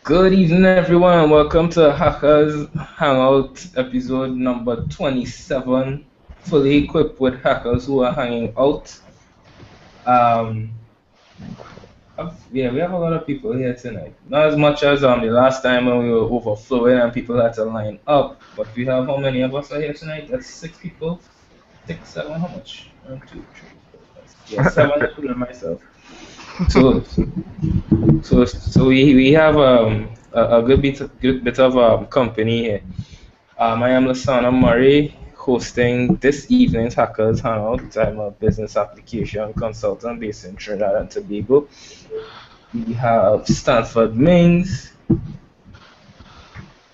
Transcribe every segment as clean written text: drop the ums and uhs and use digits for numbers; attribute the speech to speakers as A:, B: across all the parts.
A: Good evening, everyone. Welcome to Hackers Hangout episode number 27. Fully equipped with hackers who are hanging out. Um, yeah, we have a lot of people here tonight. Not as much as the last time when we were overflowing and people had to line up. But we have how many of us are here tonight? That's six people. Six, seven. How much? One, two, three, four, five, six. Yeah, seven, including myself. So we have a good bit of company here. I am Lasana Murray, hosting this evening's Hackers Hangout. I'm a business application consultant based in Trinidad and Tobago. We have Stanford Mings,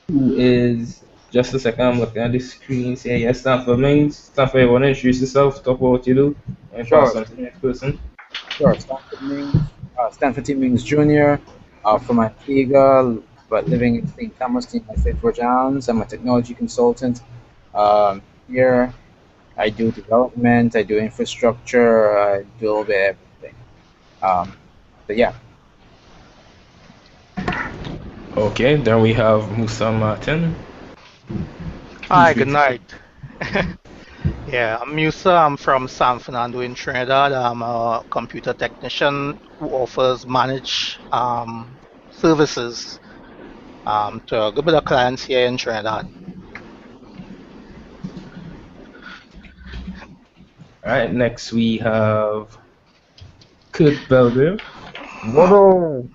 A: who is just a second. I'm looking at the screens here. Yes, Stanford Mings. Stanford, you want to introduce yourself? Talk about what you do, and pass
B: Sure,
A: on to the next person.
B: sure. Stanford Mings Jr. From Antigua, but living in St. Thomas in my Virgin Islands. I'm a technology consultant. Here, I do development, I do infrastructure, I do a little bit of everything. But yeah,
A: Okay, then we have Musa Martin. Please
C: Hi, good
A: greet.
C: night. Yeah, I'm Musa. I'm from San Fernando in Trinidad. I'm a computer technician who offers managed services to a good bit of clients here in Trinidad.
A: All right, next we have Kurt Belgrave.
D: Whoa!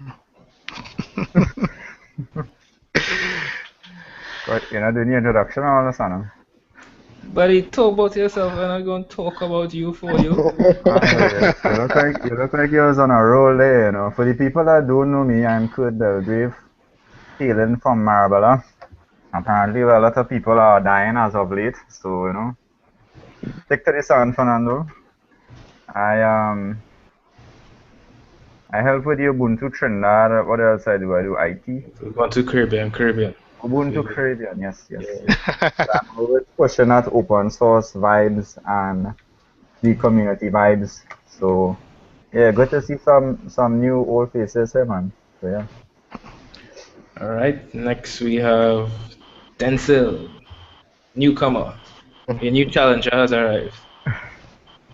D: But you're not doing the introduction all of a sudden.
A: Buddy, talk about yourself and I'm going to talk about you for you.
D: You look like you was on a roll there, you know. For the people that don't know me, I'm Kurt Belgrave, hailing from Marabella. Apparently, a lot of people are dying as of late, so you know. Stick to the San Fernando. I help with the Ubuntu Trinidad. What else I do? I do IT.
A: We're going to Caribbean.
D: Ubuntu Caribbean, yes. I'm always pushing at open source vibes and the community vibes. So yeah, good to see some new old faces here, man. So yeah.
A: All right, next we have Denzel, newcomer. A new challenger has arrived.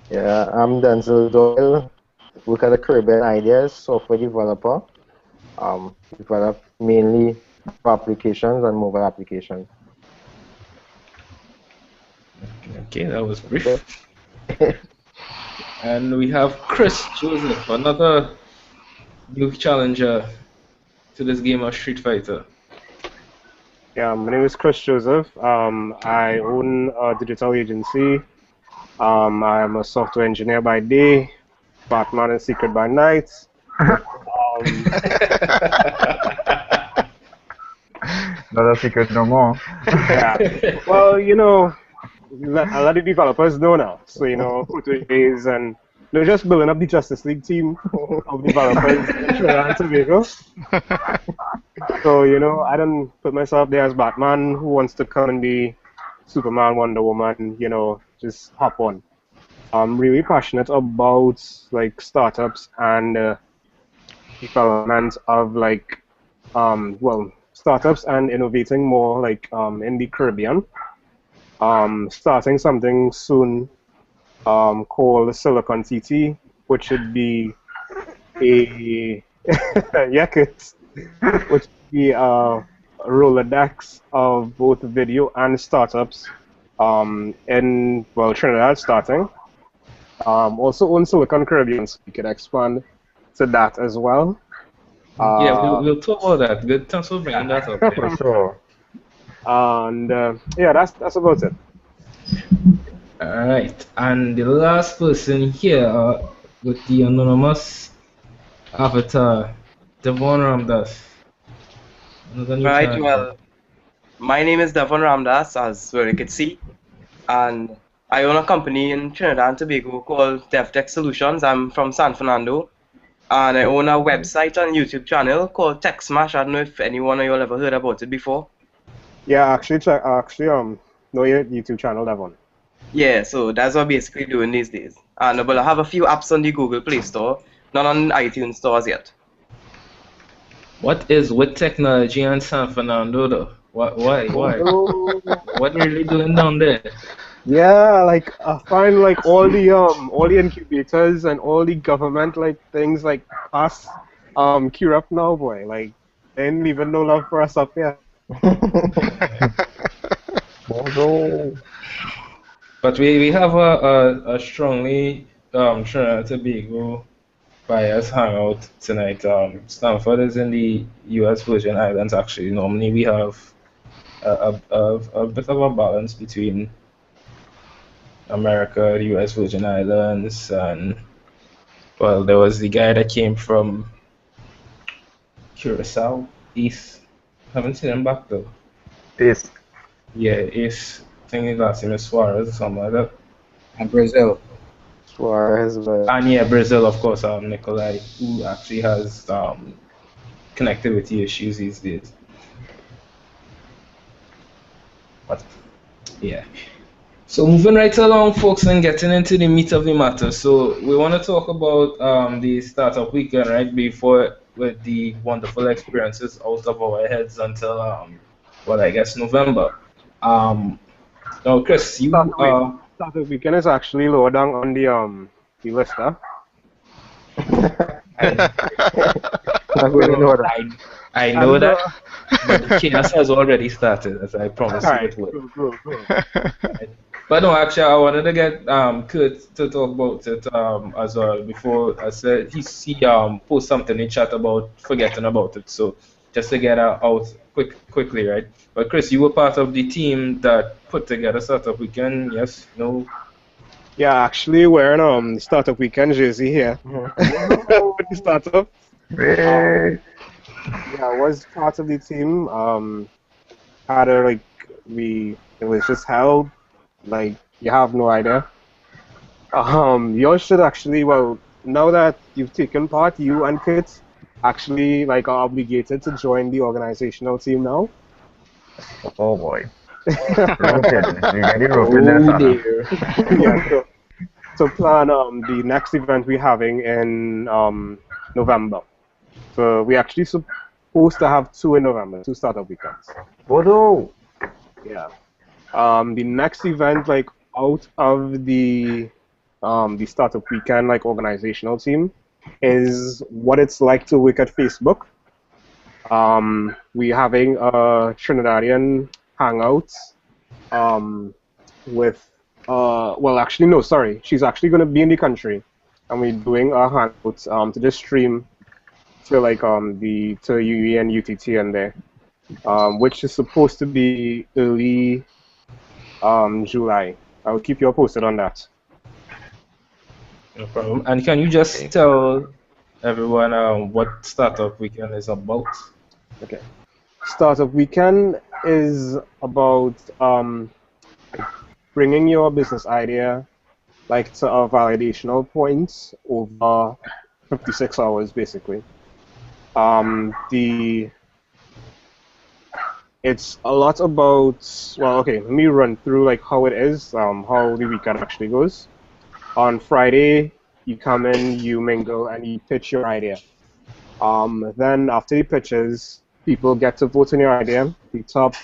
E: Yeah, I'm Denzel Doyle. Work at the Caribbean Ideas software developer. Develop mainly applications and mobile applications.
A: Okay, that was brief. And we have Chris Joseph, another new challenger to this game of Street Fighter.
F: Yeah, my name is Chris Joseph. I own a digital agency. I'm a software engineer by day, Batman and Secret by night.
D: Not a secret no more.
F: Yeah. Well, you know, a lot of developers know now. So, you know, days and they're just building up the Justice League team of developers in Trinidad and Tobago. So, you know, I don't put myself there as Batman who wants to come and be Superman, Wonder Woman, you know, just hop on. I'm really passionate about like startups and development of like startups and innovating more like in the Caribbean. Starting something soon called Silicon City, which should be a which would be a Rolodex of both video and startups in Trinidad starting. Also on Silicon Caribbean, so we could expand to that as well.
A: Yeah, we'll talk about that. Good, thanks for bringing that up.
D: For sure.
F: And yeah, that's about it.
A: All right, and the last person here with the anonymous avatar, Devon Ramdas. Another new
G: Right,
A: challenger.
G: well, my name is Devon Ramdas, as well you could see, and I own a company in Trinidad and Tobago called DevTech Solutions. I'm from San Fernando, and I own a website and YouTube channel called Tech Smash. I don't know if anyone of you all ever heard about it before.
F: Yeah, actually, know your YouTube channel, Devon.
G: Yeah, so that's what I'm basically doing these days. And but I have a few apps on the Google Play Store, not on iTunes stores yet.
A: What is with technology and San Fernando though? Why?
F: Oh,
A: What you really doing down there?
F: yeah, like I find like all the incubators and all the government like things like us queue up now, boy. Like they ain't leaving no love for us up here.
E: Bonjour.
A: But we have a strongly Trinidad and Tobago bias hangout tonight. Stanford is in the U.S. Virgin Islands. Actually, normally we have a bit of a balance between America, the U.S. Virgin Islands, and well, there was the guy that came from Curacao, East. Haven't seen him back though.
D: Peace.
A: Yeah, East. I think his last name is Suarez or something like that.
B: And Brazil.
E: Suarez, but
A: And yeah, Brazil, of course, Nikolai, who actually has connectivity issues these days. But yeah. So moving right along, folks, and getting into the meat of the matter. So we want to talk about the startup weekend, right? Before with the wonderful experiences out of our heads until well, I guess November. Um, now, Chris, you
F: Starter weekend is actually lower down on the list, huh?
A: I,
E: I'm going to know that.
A: I know that, but the chaos has already started, as I promised you
F: Alright,
A: it would.
F: cool.
A: But no, actually, I wanted to get Kurt to talk about it as well. Before I said he post something in chat about forgetting about it, so just to get out quickly, right? But Chris, you were part of the team that put together Startup Weekend. Yes, no.
F: Yeah, actually wearing the startup weekend jersey here. With the startup.
D: Hey.
F: Yeah, I was part of the team. Had a it was just held. Like you have no idea. You should actually, well, now that you've taken part, you and Kit actually like are obligated to join the organizational team now.
D: Oh boy. Roping. We get the roping there,
B: Oh
D: son.
B: dear.
F: Yeah, so plan the next event we're having in November. So we actually supposed to have two in November, two startup weekends.
D: Bodo.
F: Yeah. The next event, like out of the startup weekend, like organizational team, is what it's like to work at Facebook. We're having a Trinidadian hangout with well, actually no, sorry, she's actually gonna be in the country, and we're doing a hangout to just stream to like to UE and UTT and there, which is supposed to be early July. I'll keep you posted on that.
A: No problem. And can you just tell everyone what Startup Weekend is about?
F: Okay. Startup Weekend is about bringing your business idea like to a validational point over 56 hours basically. It's a lot about, well, okay, let me run through like how it is, how the weekend actually goes. On Friday, you come in, you mingle, and you pitch your idea. Then after the pitches, people get to vote on your idea. The top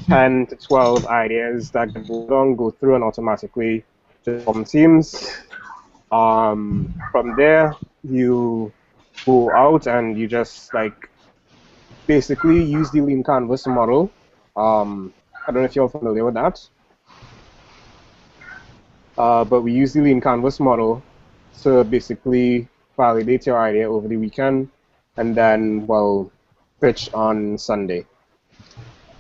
F: 10 to 12 ideas that get voted on go through and automatically just form teams. From there, you go out and you just like basically use the lean canvas model. I don't know if you're familiar with that. But we use the lean canvas model to basically validate your idea over the weekend and then, well, pitch on Sunday.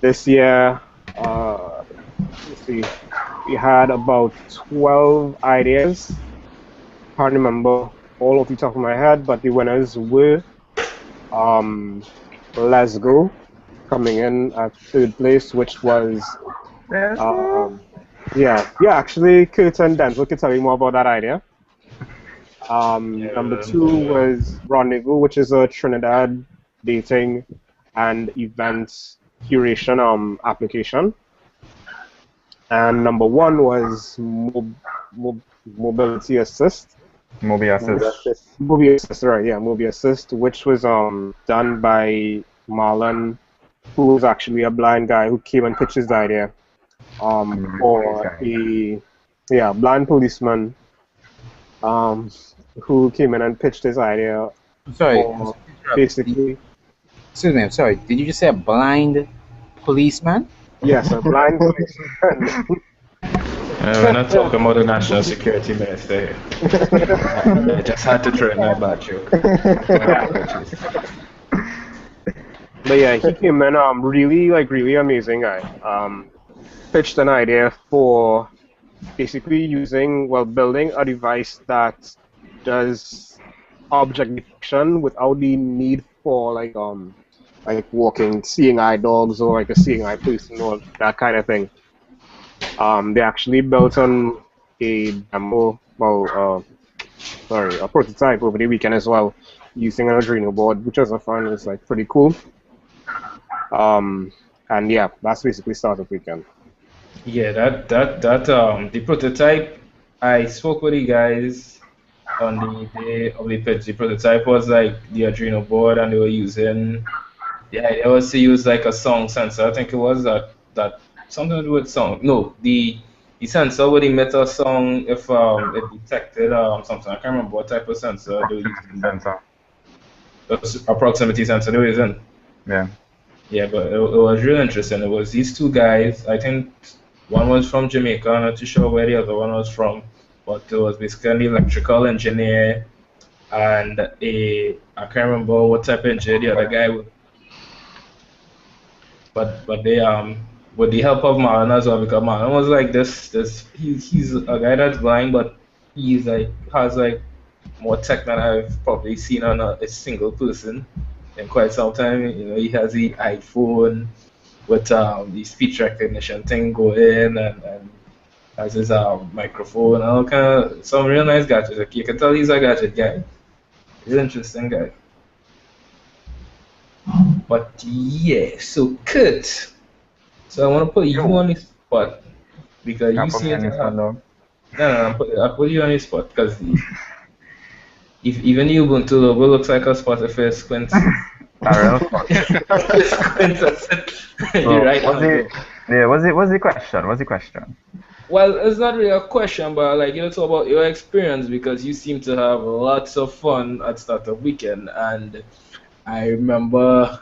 F: This year, let's see, we had about 12 ideas. Can't remember all off the top of my head, but the winners were Let's Go coming in at third place, which was yeah, actually, Kurt and Denzel can tell you more about that idea. Number 2 was Rendezvous, which is a Trinidad dating and events curation application. And number 1 was Mobility Assist,
D: Movie
E: Movie
D: assist.
E: assist.
F: Movie Assist, right? Yeah, Movie Assist, which was done by Marlon, who was actually a blind guy who came and pitched his idea
D: Police
F: for
D: guy.
F: a blind policeman um who came in and pitched his idea
B: I'm sorry.
F: for basically
B: Excuse me. I'm sorry. Did you just say a blind policeman?
F: yes, a blind policeman.
A: We're not talking about the national security minister here. I just had to throw in that bad joke.
F: But yeah, he came in really amazing guy. Pitched an idea for basically building a device that does object detection without the need for like walking seeing eye dogs or like a seeing eye person or that kind of thing. They actually built on a demo, a prototype over the weekend as well, using an Arduino board, which was fun. It's like pretty cool. And yeah, that's basically Startup Weekend.
A: Yeah, the prototype. I spoke with the guys on the day of the pitch. The prototype was like the Arduino board, and they were using. The idea was to use like a song sensor. I think it was that something to do with song. No, the sensor would emit a song if it detected something. I can't remember what type of sensor they were using.
D: Sensor.
A: It was a proximity sensor they were using.
D: Yeah.
A: Yeah, but it was really interesting. It was these two guys. I think one was from Jamaica. I'm not too sure where the other one was from, but it was basically an electrical engineer and I can't remember what type of engineer the other guy was. But they with the help of Marlon as well, because Marlon was like this he's a guy that's blind, but he's like has like more tech than I've probably seen on a single person in quite some time. You know, he has the iPhone with the speech recognition thing going and has his microphone and all kind of some real nice gadgets. Like you can tell he's a gadget guy. He's an interesting guy. But yeah, so Kurt. So I want to put you on the spot because
D: Can't
A: you
D: put me
A: seem
D: on
A: to
D: this
A: have.
D: one, dog.
A: No, I put you on the spot because if even the Ubuntu logo looks like a spot if it's squint.
D: A real spot.
A: You're right.
D: What's the question? What's the question?
A: Well, it's not really a question, but like it's about your experience because you seem to have lots of fun at Startup Weekend, and I remember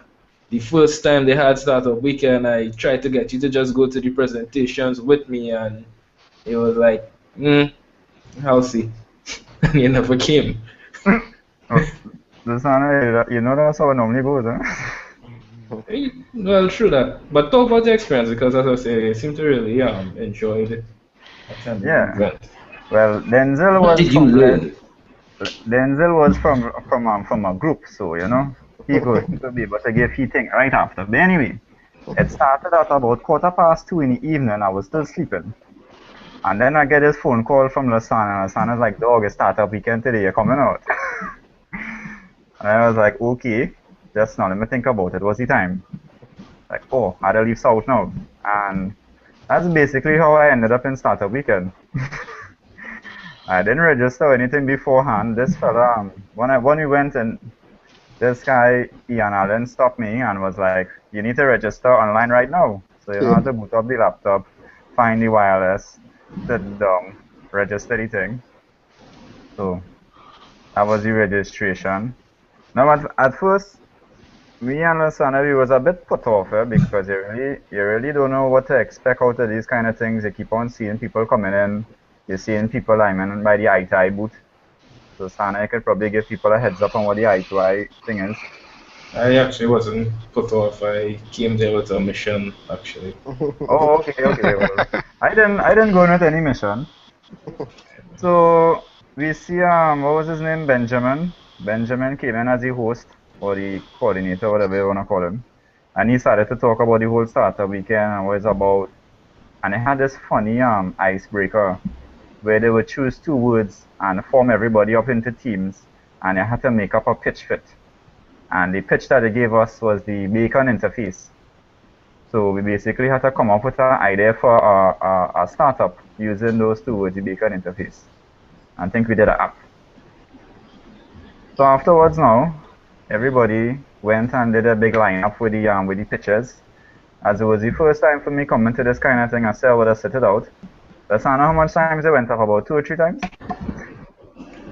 A: the first time they had Startup Weekend, I tried to get you to just go to the presentations with me, and it was like, I'll see, and you never came.
D: This one, you know that's how it normally goes, huh?
A: Well, true that, but talk about the experience because, as I say, you seem to really enjoyed attending the event.
D: Well, Denzel
A: What
D: was
A: did you
D: from
A: learn?
D: Denzel was from a group, so you know he could be able to give he thing right after. But anyway, it started at about 2:15 in the evening. I was still sleeping, and then I get this phone call from Lasana. And Lasana's like, "Dog, it's Startup Weekend today. You're coming out." And I was like, "Okay, just now let me think about it. What's the time?" Like, oh, I had to leave South now, and that's basically how I ended up in Startup Weekend. I didn't register anything beforehand. This fella, when we went and this guy, Ian Allen, stopped me and was like, you need to register online right now. So you don't have to boot up the laptop, find the wireless, sit down, register the thing. So that was the registration. Now at first, me and Lasana, we was a bit put off because you really don't know what to expect out of these kind of things. You keep on seeing people coming in. You're seeing people lining by the eye-to-eye booth. So Sana could probably give people a heads up on what the eye-to-eye thing is.
A: I actually wasn't put off. I came there with a mission, actually.
D: Oh, okay. Well, I didn't go with any mission. So we see what was his name? Benjamin. Benjamin came in as the host or the coordinator, whatever you wanna call him, and he started to talk about the whole Startup Weekend and what it's about. And he had this funny icebreaker where they would choose two words and form everybody up into teams, and they had to make up a pitch fit. And the pitch that they gave us was the bacon interface. So we basically had to come up with an idea for a startup using those two words, the bacon interface. And I think we did an app. So afterwards now, everybody went and did a big lineup with the pictures. As it was the first time for me coming to this kind of thing, I said I would have set it out. That's not know how much times it went up, about 2 or 3 times?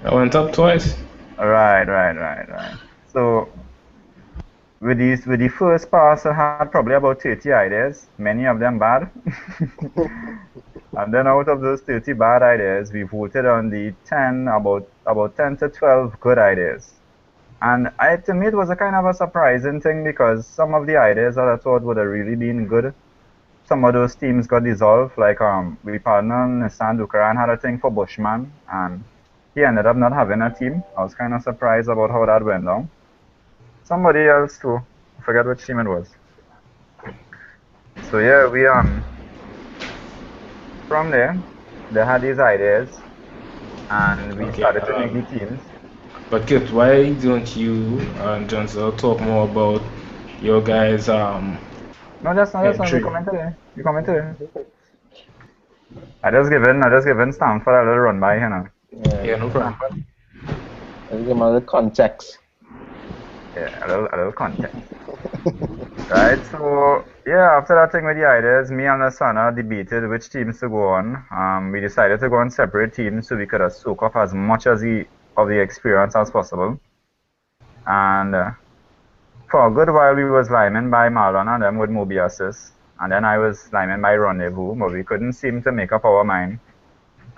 A: I went up twice.
D: Right. So with the first pass, I had probably about 30 ideas, many of them bad. And then out of those 30 bad ideas, we voted on the 10, about 10 to 12 good ideas. And to me, it was a kind of a surprising thing because some of the ideas that I thought would have really been good, some of those teams got dissolved. Like we partnered Nissan Dukaran had a thing for Bushman, and he ended up not having a team. I was kind of surprised about how that went down. Somebody else too, I forget which team it was. So yeah, we from there they had these ideas, and we started to make the teams.
A: But Kit, why don't you and Johnson talk more about your guys'
D: No, that's not.
A: entry?
D: You commented. I just given Stanford a little run by, you know.
A: Yeah, no problem.
E: Let's give him a little context.
D: Yeah, a little context. Right, so yeah, after that thing with the ideas, me and Lasana debated which teams to go on. We decided to go on separate teams so we could soak up as much of the experience as possible. And for a good while, we was linemen by Marlon and them with Mobiuses. And then I was lineman by Rendezvous, but we couldn't seem to make up our mind.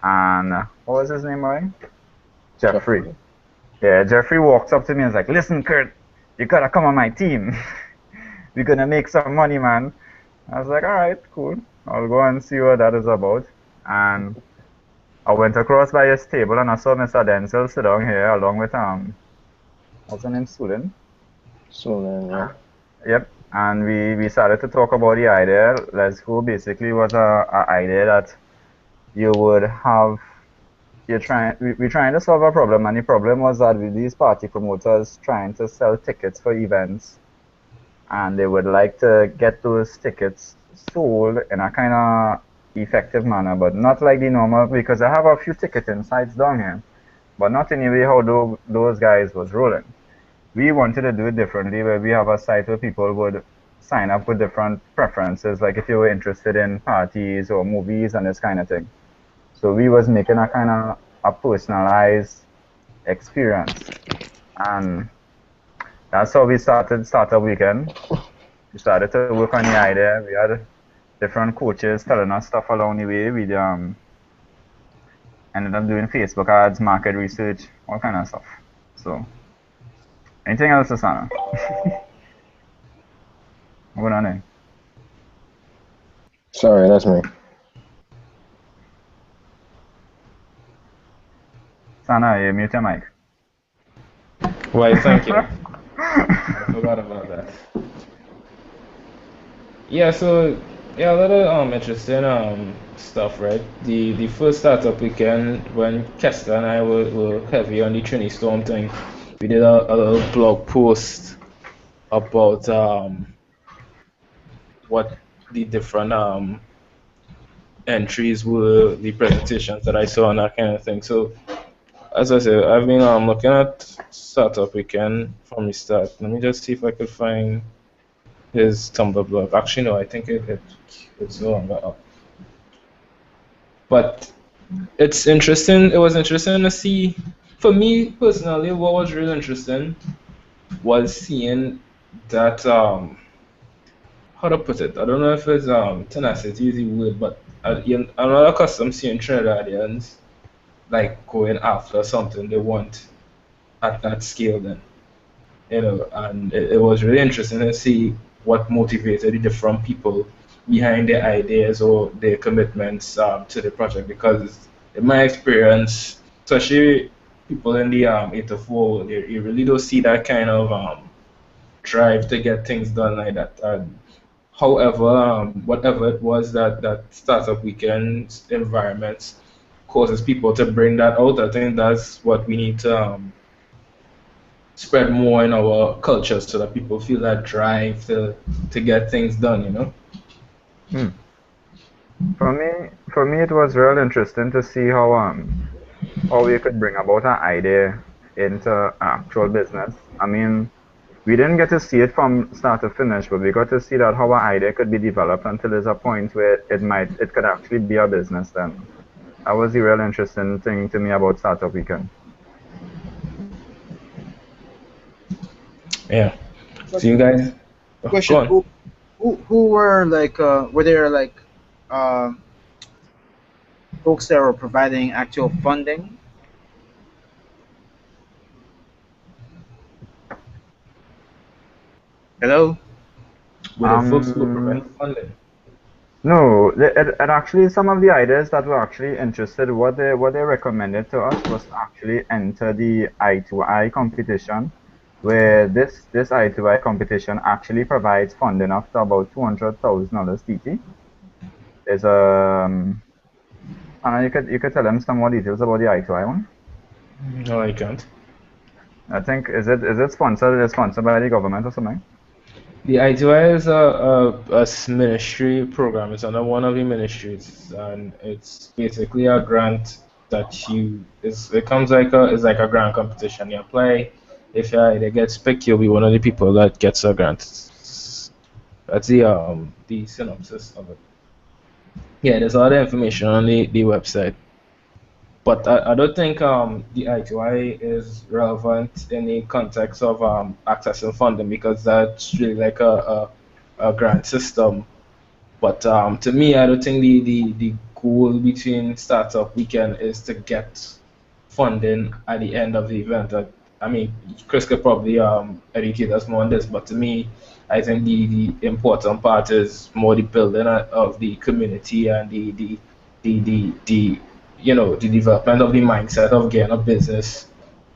D: And what was his name, right? Jeffrey. Yeah, Jeffrey walks up to me and is like, "Listen, Kurt, you gotta come on my team. We're gonna make some money, man." I was like, "Alright, cool. I'll go and see what that is about." And I went across by his table and I saw Mr. Denzel sit down here along with what's her name, Sulan?
E: Sulan, yeah.
D: Yep. And we started to talk about the idea. Let's Go basically was a idea that you would have we're trying to solve a problem, and the problem was that with these party promoters trying to sell tickets for events, and they would like to get those tickets sold in a kind of effective manner, but not like the normal, because I have a few ticketing sites down here, but not in the way how those guys was rolling. We wanted to do it differently, where we have a site where people would sign up with different preferences, like if you were interested in parties or movies and this kind of thing. So we was making a kind of a personalized experience, and that's how we started Startup Weekend. We started to work on the idea. We had different coaches telling us stuff along the way. We ended up doing Facebook ads, market research, all kind of stuff. So, anything else, Asana? What's going on there?
E: Sorry, that's me.
D: Sana, you mute your mic.
A: Why, thank you. I forgot about that. Yeah, so yeah, a lot of interesting stuff, right? The first startup weekend when Kester and I were heavy on the Trini Storm thing, we did a little blog post about what the different entries were, the presentations that I saw and that kind of thing. So as I said, I've been looking at Startup Weekend from the start. Let me just see if I could find his Tumblr blog. Actually, no, I think it's no longer up. But it's interesting. It was interesting to see. For me personally, what was really interesting was seeing that how to put it. I don't know if it's tenacity is the word, but I'm not accustomed to seeing Trinidadians like going after something they want at that scale. Then and it was really interesting to see what motivated the different people behind their ideas or their commitments to the project. Because in my experience, especially people in the 8 to 4, you really don't see that kind of drive to get things done like that. And however, whatever it was that startup weekend environments causes people to bring that out, I think that's what we need to spread more in our culture so that people feel that drive to get things done.
D: For me, it was real interesting to see how we could bring about an idea into actual business. I mean, we didn't get to see it from start to finish, but we got to see that how an idea could be developed until there's a point where it could actually be a business then. That was the real interesting thing to me about Startup Weekend.
A: Yeah. So you guys, oh, go
B: Question:
A: on.
B: Who were like were there like um folks that were providing actual funding? Hello.
A: With the folks who provide
D: Um,
A: funding.
D: no, it actually some of the ideas that were actually interested, what they recommended to us was to actually enter the I2I competition, where this I2I competition actually provides funding up to about $200,000 TT. There's and you could tell them some more details about the I2I one.
A: No, I can't.
D: I think is it sponsored? Is it sponsored by the government or something?
A: The ITY is a ministry program. It's under one of the ministries, and it's basically a grant that it comes like it's like a grant competition. You apply. If your idea gets picked, you'll be one of the people that gets a grant. That's the synopsis of it. Yeah, there's all the information on the website. But I don't think the I2I is relevant in the context of accessing funding because that's really like a grant system. But to me, I don't think the goal between Startup Weekend is to get funding at the end of the event. I mean, Chris could probably educate us more on this, but to me, I think the important part is more the building of the community and the the development of the mindset of getting a business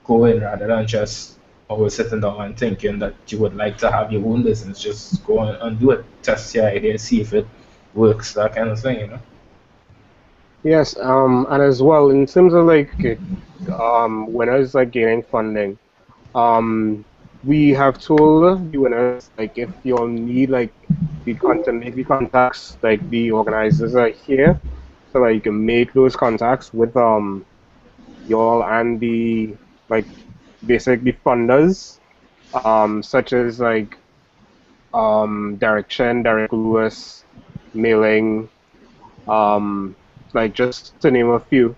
A: going rather than just always sitting down and thinking that you would like to have your own business. Just go and do it, test your idea, see if it works, that kind of thing, you know.
F: Yes, and as well in terms of like winners like gaining funding, we have told the winners like if you'll need like the content, make the contacts, like the organizers are here, so that you can make those contacts with y'all and the like basically funders, such as like Derek Chen, Derek Lewis, Mailing, um, like just to name a few.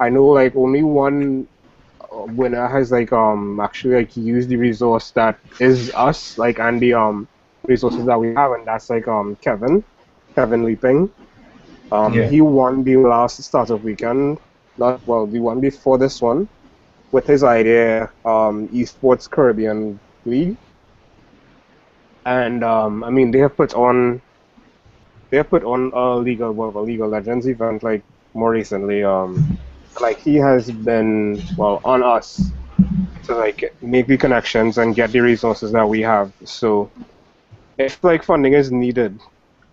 F: I know like only one winner has like actually like used the resource that is us, like, and the resources that we have, and that's like Kevin Leaping.
A: Yeah.
F: He won the last startup weekend, not well, the one before this one, with his idea Esports Caribbean League. And I mean they have put on a League of Legends event like more recently. Like he has been well on us to like make the connections and get the resources that we have. So if like funding is needed,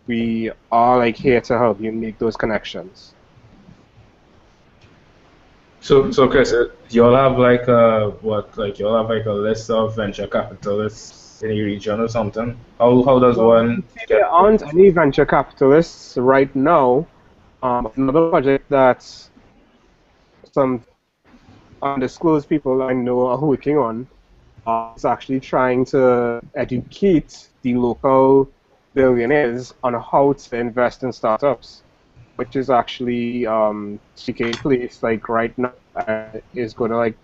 F: we are like here to help you make those connections.
A: So Chris, y'all have like y'all have like a list of venture capitalists in the region or something? How does
F: Well,
A: one
F: there
A: get to
F: aren't any venture capitalists right now. Another project that some undisclosed people I know are working on is actually trying to educate the local billionaires on how to invest in startups, which is actually taking place like right now. Is going to like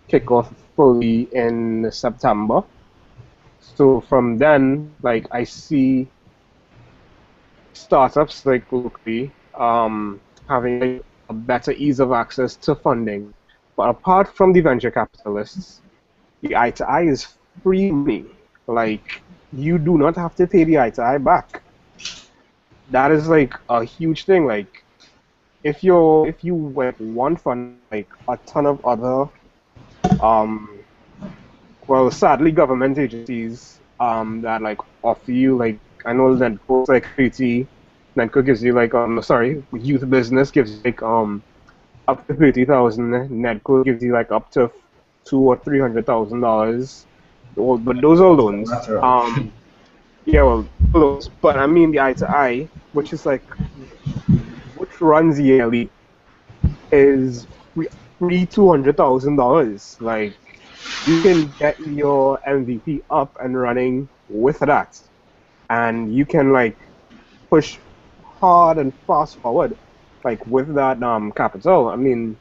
F: kick off fully in September. So from then, like I see startups like locally having like, a better ease of access to funding. But apart from the venture capitalists, the I to I is free money. Like you do not have to pay the I to I back. That is like a huge thing. Like if you like one fund like a ton of other um well sadly government agencies that like offer you like I know Netco's like 30 Netco gives you like sorry youth business gives you like up to 30,000. Netco gives you like up to $200,000 or $300,000. Well, but those are loans.
A: collateral?
F: Yeah, well, loans. But I mean the I to I, which is like which runs yearly, is free. free $200,000. Like, you can get your MVP up and running with that, and you can like push hard and fast forward, like with that capital. I mean,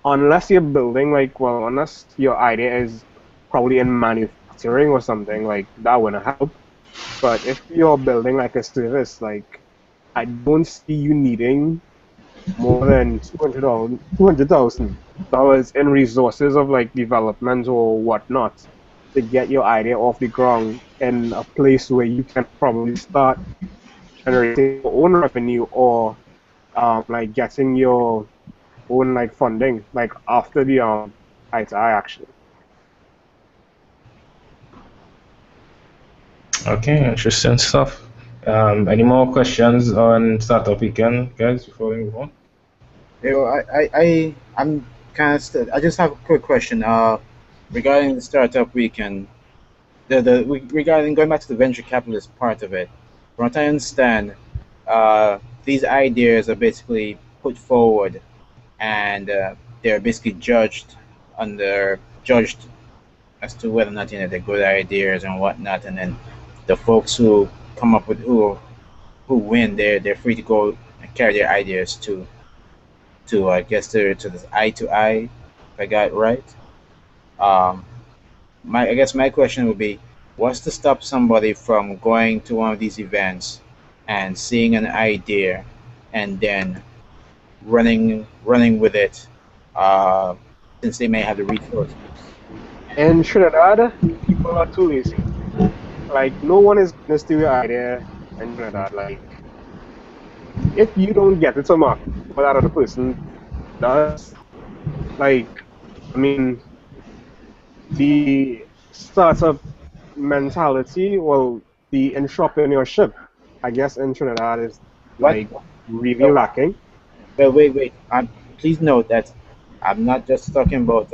F: unless you're building like, well, unless your idea is probably in manufacturing or something, like that wouldn't help. But if you're building like a service, like I don't see you needing more than $200,000 in resources of like development or whatnot to get your idea off the ground in a place where you can probably start generating your own revenue or like getting your own like funding like after the eye to eye actually.
A: Okay, interesting stuff. Any more questions on Startup Weekend, guys, before we move on?
B: I'm kind of I just have a quick question. Regarding the startup weekend, regarding going back to the venture capitalist part of it, from what I understand, these ideas are basically put forward, and they're basically judged as to whether or not they're good ideas and whatnot, and then the folks who come up with who win, they're free to go and carry their ideas to I guess to this eye to eye, if I got it right. Um, I guess my question would be, what's to stop somebody from going to one of these events and seeing an idea and then running with it, uh, since they may have the resources.
F: In Trinidad, people are too lazy. Like no one is gonna steal your idea in Trinidad. Like if you don't get it to market for that other person does, like I mean the startup mentality, well, the entrepreneurship, I guess, in Trinidad is
B: What?
F: like really lacking.
B: Wait. Please note that I'm not just talking about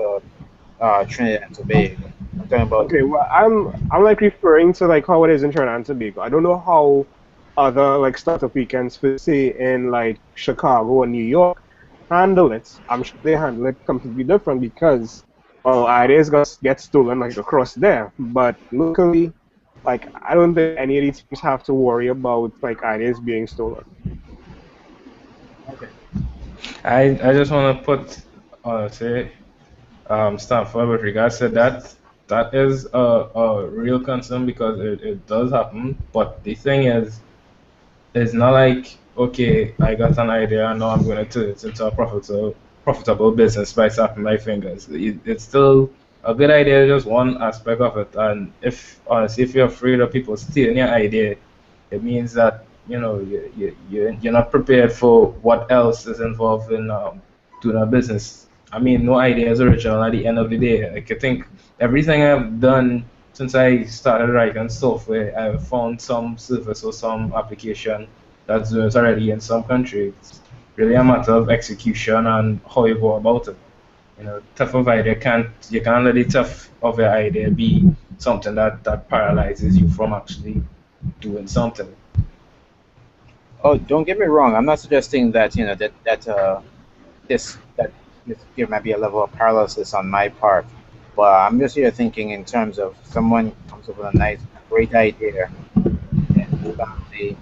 B: Trinidad and Tobago. I'm talking about.
F: Okay, well, I'm like referring to like how it is in Trinidad and Tobago. I don't know how other like startup weekends, per se, in like Chicago or New York handle it. I'm sure they handle it completely different because well, ideas get stolen like across there, but locally, like I don't think any of these teams have to worry about like ideas being stolen.
B: Okay.
A: I just want to put say Stanford with regards to that. That is a real concern because it does happen. But the thing is, it's not like, okay, I got an idea and now I'm going to turn it into a profitable business by snapping my fingers. It's still a good idea, just one aspect of it. And if honestly, if you're afraid of people stealing your idea, it means that you're not prepared for what else is involved in doing a business. I mean, no idea is original at the end of the day. Like, I think everything I've done since I started writing software, I've found some service or some application that's doing it already in some country. It's really a matter of execution and how you go about it. Tough of idea you can't let the tough of your idea be something that paralyzes you from actually doing something.
B: Oh, don't get me wrong. I'm not suggesting that this here might be a level of paralysis on my part, but I'm just here thinking in terms of someone comes up with a nice, great idea, and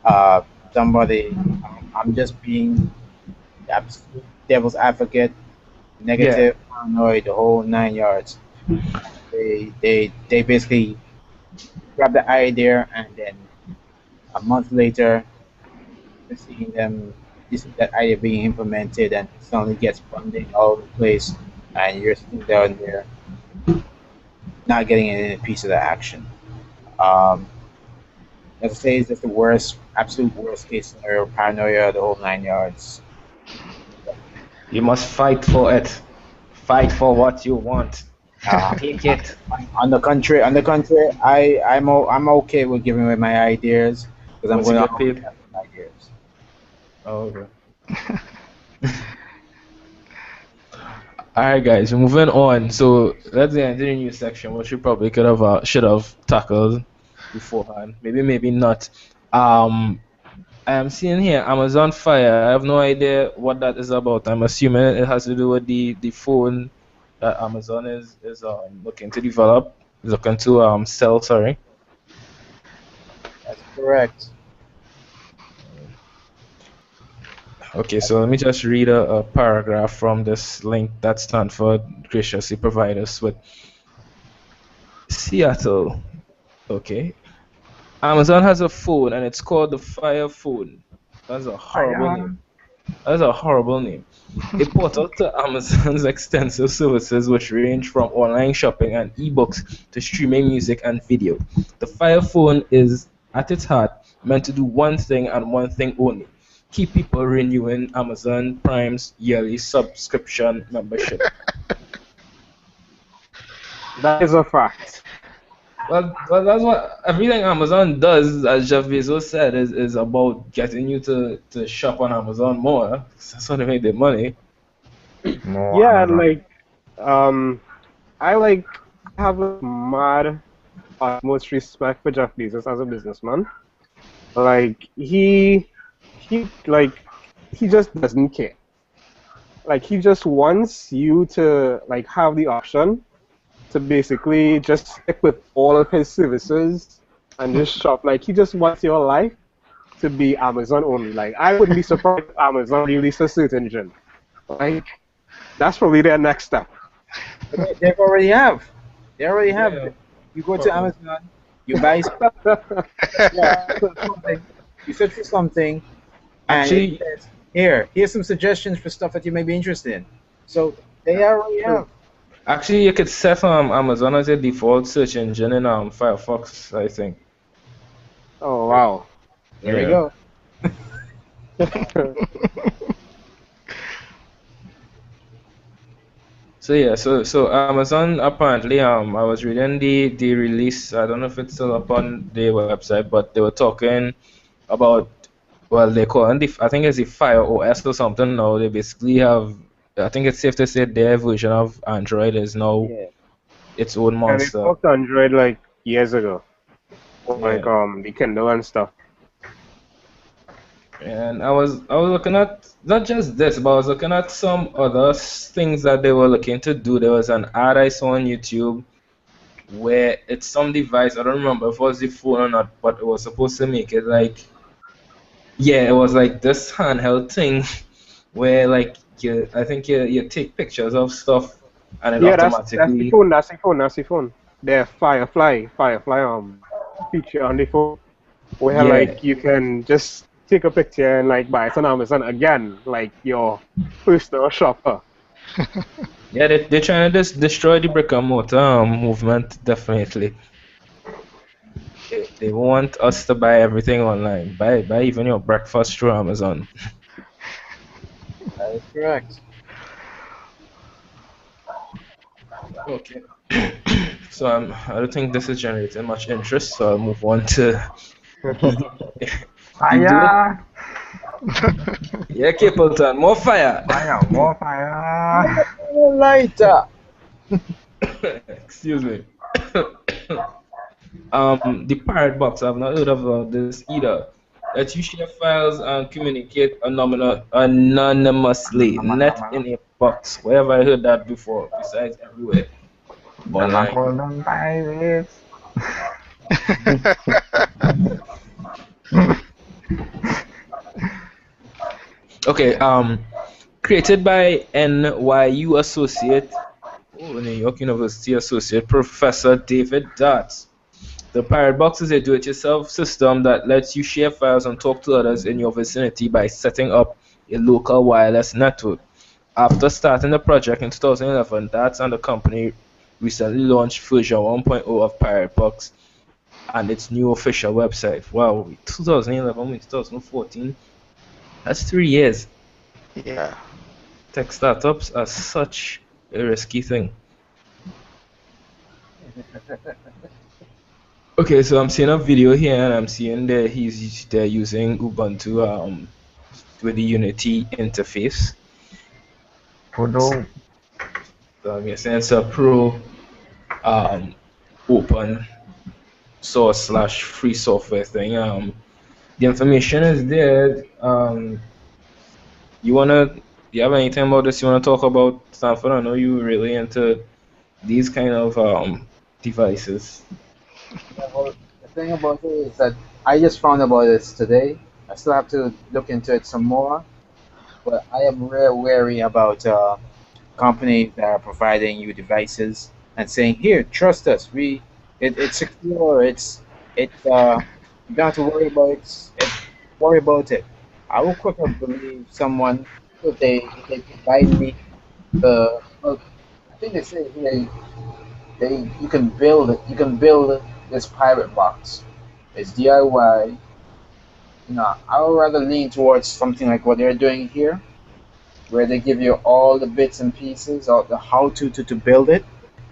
B: uh, somebody, I'm just being absolute devil's advocate,
A: Yeah.
B: negative, paranoid, the whole 9 yards. They basically grab the idea and then a month later, we're seeing that idea being implemented and suddenly gets funding all over the place, and you're sitting down there not getting any piece of the action. Um, as I say, it's just the worst, absolute worst case scenario, paranoia, the whole 9 yards.
A: You must fight for it. Fight for what you want.
B: Uh,
A: Take it.
B: on the contrary, I'm okay with giving away my ideas because I'm
A: Once you
B: going to
A: get paid.
B: have some ideas.
A: Oh, okay. Alright, guys, moving on. So let's get into the new section, which we probably could have should have tackled beforehand. Maybe not. Um, I am seeing here Amazon Fire. I have no idea what that is about. I'm assuming it has to do with the phone that Amazon is looking to develop, looking to sell. Sorry.
B: That's correct.
A: Okay, so let me just read a paragraph from this link that Stanford graciously provided us with. Seattle. Okay. Amazon has a phone and it's called the Fire Phone. That's a horrible
D: Fire.
A: name. That's a horrible name. A portal to Amazon's extensive services, which range from online shopping and ebooks to streaming music and video. The Fire Phone is, at its heart, meant to do one thing and one thing only: keep people renewing Amazon Prime's yearly subscription membership.
F: That is a fact.
A: Well, that's what everything Amazon does, as Jeff Bezos said, is about getting you to shop on Amazon more. That's how they make their money.
D: More
F: Yeah,
D: Amazon.
F: like, I have a mad utmost respect for Jeff Bezos as a businessman. Like, he he just doesn't care. Like, he just wants you to like have the option to basically just stick with all of his services and just shop. Like, he just wants your life to be Amazon only. Like, I wouldn't be surprised if Amazon released a search engine. Like, that's probably their next step.
B: They already have. They already have.
A: Yeah.
B: You go to Amazon, you buy something, you search for something, and
A: Actually,
B: it says, here's some suggestions for stuff that you may be interested in. So they already have.
A: actually, you could set Amazon as a default search engine in Firefox, I think.
F: Oh, wow.
B: There we
A: Yeah.
B: go.
A: So yeah, so Amazon apparently I was reading the release. I don't know if it's still up on their website, but they were talking about, well, they call it I think it's the Fire OS or something now. They basically have, I think it's safe to say their version of Android is now
B: Yeah.
A: its own
F: And they
A: monster.
F: talked Android like years ago. Like
A: Yeah.
F: the Kindle and stuff.
A: And I was looking at not just this, but I was looking at some other things that they were looking to do. There was an ad I saw on YouTube where it's some device, I don't remember if it was the phone or not, but it was supposed to make it like, yeah, it was like this handheld thing where like I think you take pictures of stuff and it
F: Yeah, that's the
A: automatically,
F: phone, that's the phone. The Firefly feature on the phone where
A: yeah,
F: like you can just take a picture and like buy it on Amazon again, like your personal shopper.
A: yeah, they're trying to destroy the brick and mortar movement, definitely. They want us to buy everything online. Buy even your breakfast through Amazon.
B: That is correct.
A: Okay. So I don't think this is generating much interest, so I'll move on to
D: Fire.
A: yeah, Capleton, more fire.
D: Fire. More fire.
B: Lighter.
A: Excuse me. The Pirate Box. I've not heard of this either. That you share files and communicate anonymously, net in a box. Where have I heard that before? Besides everywhere.
D: And I
A: Online.
D: call them pirates.
A: Okay. Created by NYU associate, New York University associate Professor David Darts. The Pirate Box is a do-it-yourself system that lets you share files and talk to others in your vicinity by setting up a local wireless network. After starting the project in 2011, Darts and the company recently launched version 1.0 of Pirate Box and its new official website. Wow, 2011 to 2014. That's 3 years.
C: Yeah.
A: Tech startups are such a risky thing. Okay, so I'm seeing a video here, and I'm seeing that they're using Ubuntu with the Unity interface.
D: Kudo.
A: So I'm guessing it's a pro open source slash free software thing. the information is there. You have anything about this you wanna talk about, Stanford? I know you really into these kind of devices.
B: Yeah, well, the thing about it is that I just found about this today. I still have to look into it some more, but I am real wary about companies that are providing you devices and saying, "Here, trust us. It's secure. You don't have to worry about it." I will quicker believe someone if they provide me the. Well, I think they say here you can build this pirate box. It's DIY. You know, I would rather lean towards something like what they're doing here, where they give you all the bits and pieces of the how to build it,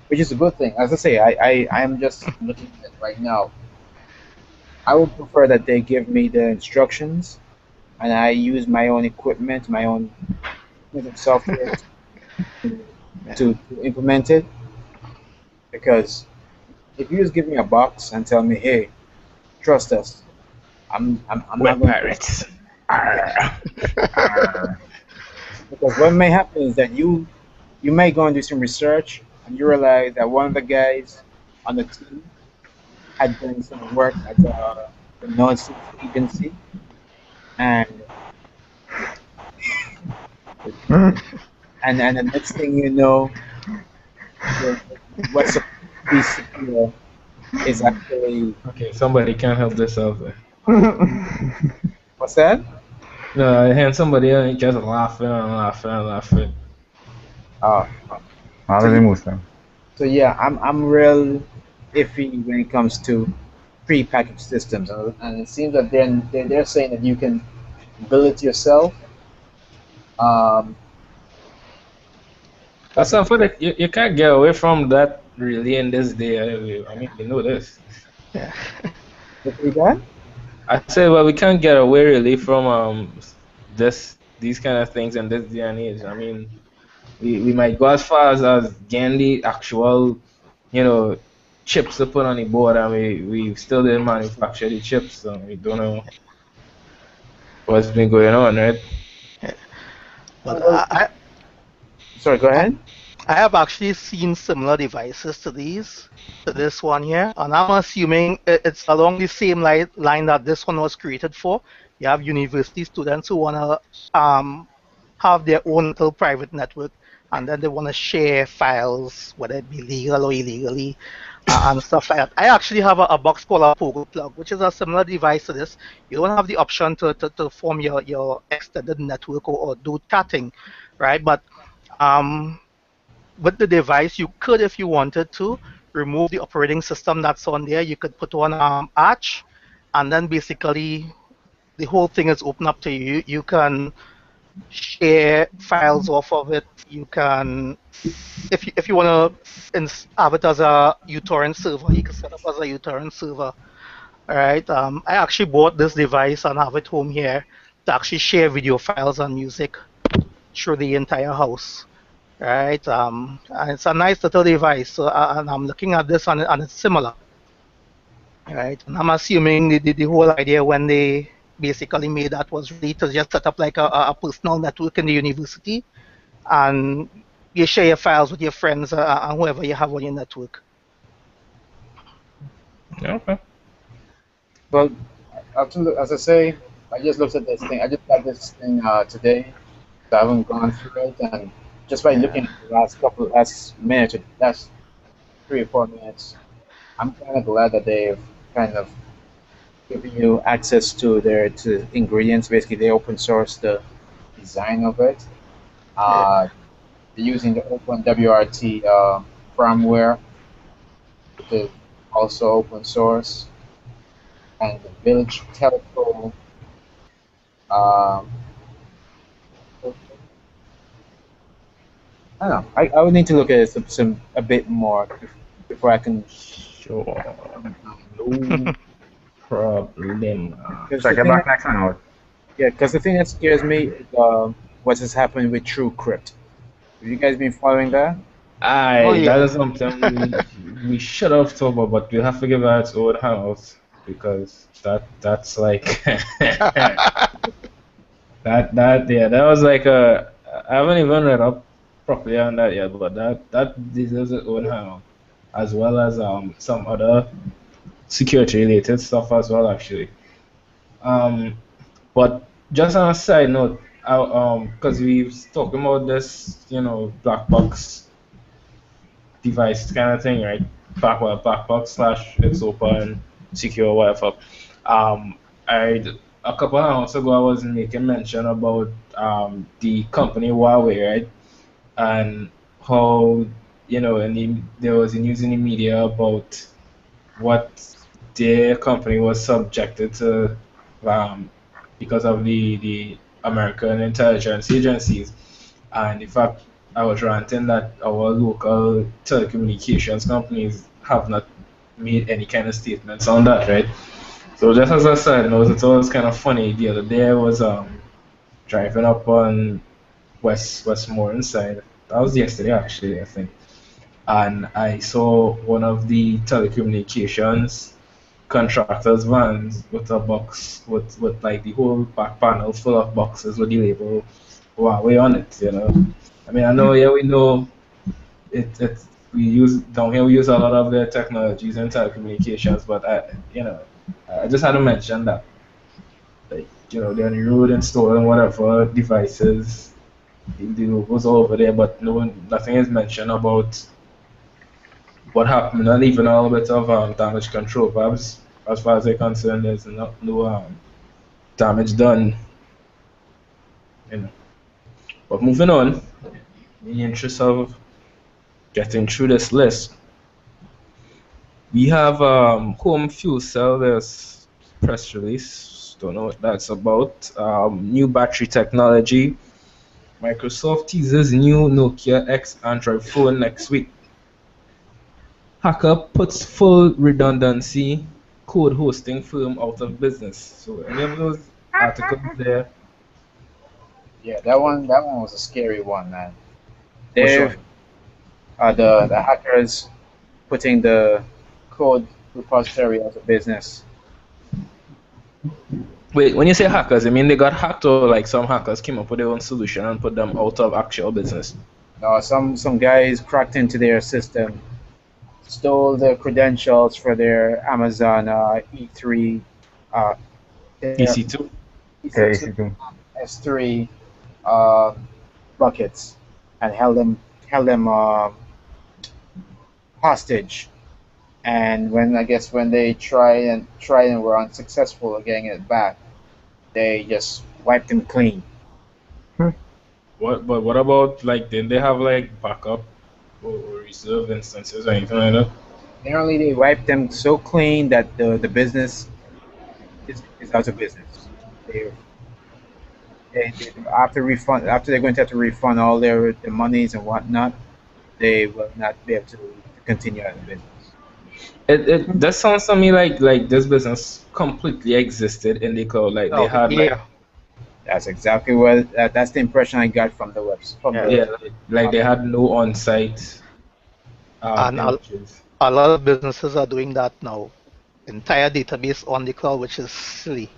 B: which is a good thing. As I say, I am just looking at it right now. I would prefer that they give me the instructions and I use my own equipment, my own software to,
C: Yeah.
B: to implement it. Because if you just give me a box and tell me, "Hey, trust us," I'm
A: We're
B: not going to.
A: pirates.
B: Yeah,
A: Arr.
D: Arr.
B: because what may happen is that you may go and do some research and you realize that one of the guys on the team had done some work at the North agency, and and the next thing you know, the, what's supposed to be secure is actually
A: Okay, somebody can't help themselves there.
B: what's that?
A: No, I hear somebody just laughing and laughing and laughing.
B: Uh, so
D: Holiday
B: yeah,
D: Muslim.
B: so yeah, I'm real iffy when it comes to pre-packaged systems, and it seems that they're saying that you can build it yourself. Um,
A: But
B: that's a
A: Stanford, you can't get away from that really in this day. I mean, you know this.
C: Yeah.
B: what we got.
A: I say, well, we can't get away really from these kind of things in this day and age. I mean, we might go as far as getting the actual, you know, chips to put on the board, and we still didn't manufacture the chips, so we don't know what's been going on, right?
C: Yeah.
B: Oh,
C: But
B: well, sorry, go
C: I
B: ahead.
C: I have actually seen similar devices to this one here, and I'm assuming it's along the same line that this one was created for. You have university students who wanna have their own little private network, and then they wanna share files, whether it be legal or illegally, and stuff like that. I actually have a box called a Pogo plug, which is a similar device to this. You don't have the option to form your extended network or do chatting, right? But um, with the device, you could, if you wanted to, remove the operating system that's on there. You could put on Arch, and then basically the whole thing is open up to you. You can share files off of it. You can, if you want to have it as a uTorrent server, you can set up as a uTorrent server. All right. I actually bought this device and have it home here to actually share video files and music through the entire house. Right. And it's a nice little device. So, and I'm looking at this and it's similar. Right. And I'm assuming the whole idea when they basically made that was really to just set up like a personal network in the university and you share your files with your friends and whoever you have on your network.
A: Okay.
B: Well, as I say, I just looked at this thing. I just got this thing today, so I haven't gone through it. And just by
C: Yeah.
B: looking at the last minute, last 3 or 4 minutes, I'm kind of glad that they've kind of given you access to their to ingredients. Basically, they open source the design of it.
C: Yeah.
B: Uh, they're using the Open WRT firmware, which is also open source, and the Village Telco. Um, I don't know. I would need to look at it some a bit more before I can
A: Sure.
B: comment on it.
A: No problem.
B: Because
D: Check it back next hangout.
B: the thing that scares me is what has happened with TrueCrypt. Have you guys been following that?
C: Oh
A: Aye, that
C: yeah.
A: is something we should have talked about, but we have to give that its own house. because that's like that was like a I haven't even read up properly on that yet, but that deserves its own hangout, as well as some other security related stuff as well actually. Um, but just on a side note, because we've talking about this, black box device kind of thing, right? Black box slash it's open, secure, whatever. Um, I a couple of months ago I was making mention about the company Huawei, right? And how there was news in the media about what their company was subjected to um, because of the American intelligence agencies. And in fact, I was ranting that our local telecommunications companies have not made any kind of statements on that, right? So just as I said, it's always kind of funny. The other day I was driving up on Westmoreland side. That was yesterday actually, I think. And I saw one of the telecommunications contractors' vans with a box with like the whole back panel full of boxes with the label Huawei on it. I mean, I know, yeah, we know we use down here we use a lot of their technologies in telecommunications, but I just had to mention that, like, they're on the road installing whatever devices, the logos all over there, but nothing is mentioned about what happened, not even a little bit of damage control. Perhaps, as far as they're concerned, there's no damage done. You know. But moving on, in the interest of getting through this list, we have home fuel cell. There's press release. Don't know what that's about. New battery technology. Microsoft teases new Nokia X Android phone next week. Hacker puts full redundancy code hosting firm out of business. So any of those articles there?
B: Yeah, that one was a scary one, man.
A: Which
B: They've
A: one?
B: the hackers putting the code repository out of business.
A: Wait, when you say hackers, I mean they got hacked, or like some hackers came up with their own solution and put them out of actual business?
B: Some guys cracked into their system, stole the credentials for their Amazon E3, uh, their
A: EC2?
D: Yeah,
B: EC2,
D: EC2.
B: S3 uh, buckets, and held them hostage. And when they tried and were unsuccessful at getting it back, they just wiped them clean.
A: But what about, like, didn't they have like backup or reserve instances or anything like that?
B: Apparently, they wiped them so clean that the business is out of business. They, they after they're going to have to refund all their monies and whatnot. They will not be able to continue as a business.
A: It that sounds to me like this business completely existed in the cloud. Like they
C: Oh,
A: had like
C: yeah.
B: That's exactly what that's the impression I got from the webs from
C: Yeah.
A: yeah,
B: the
A: like they had no on-site
C: And
A: images.
C: a lot of businesses are doing that now. Entire database on the cloud, which is silly.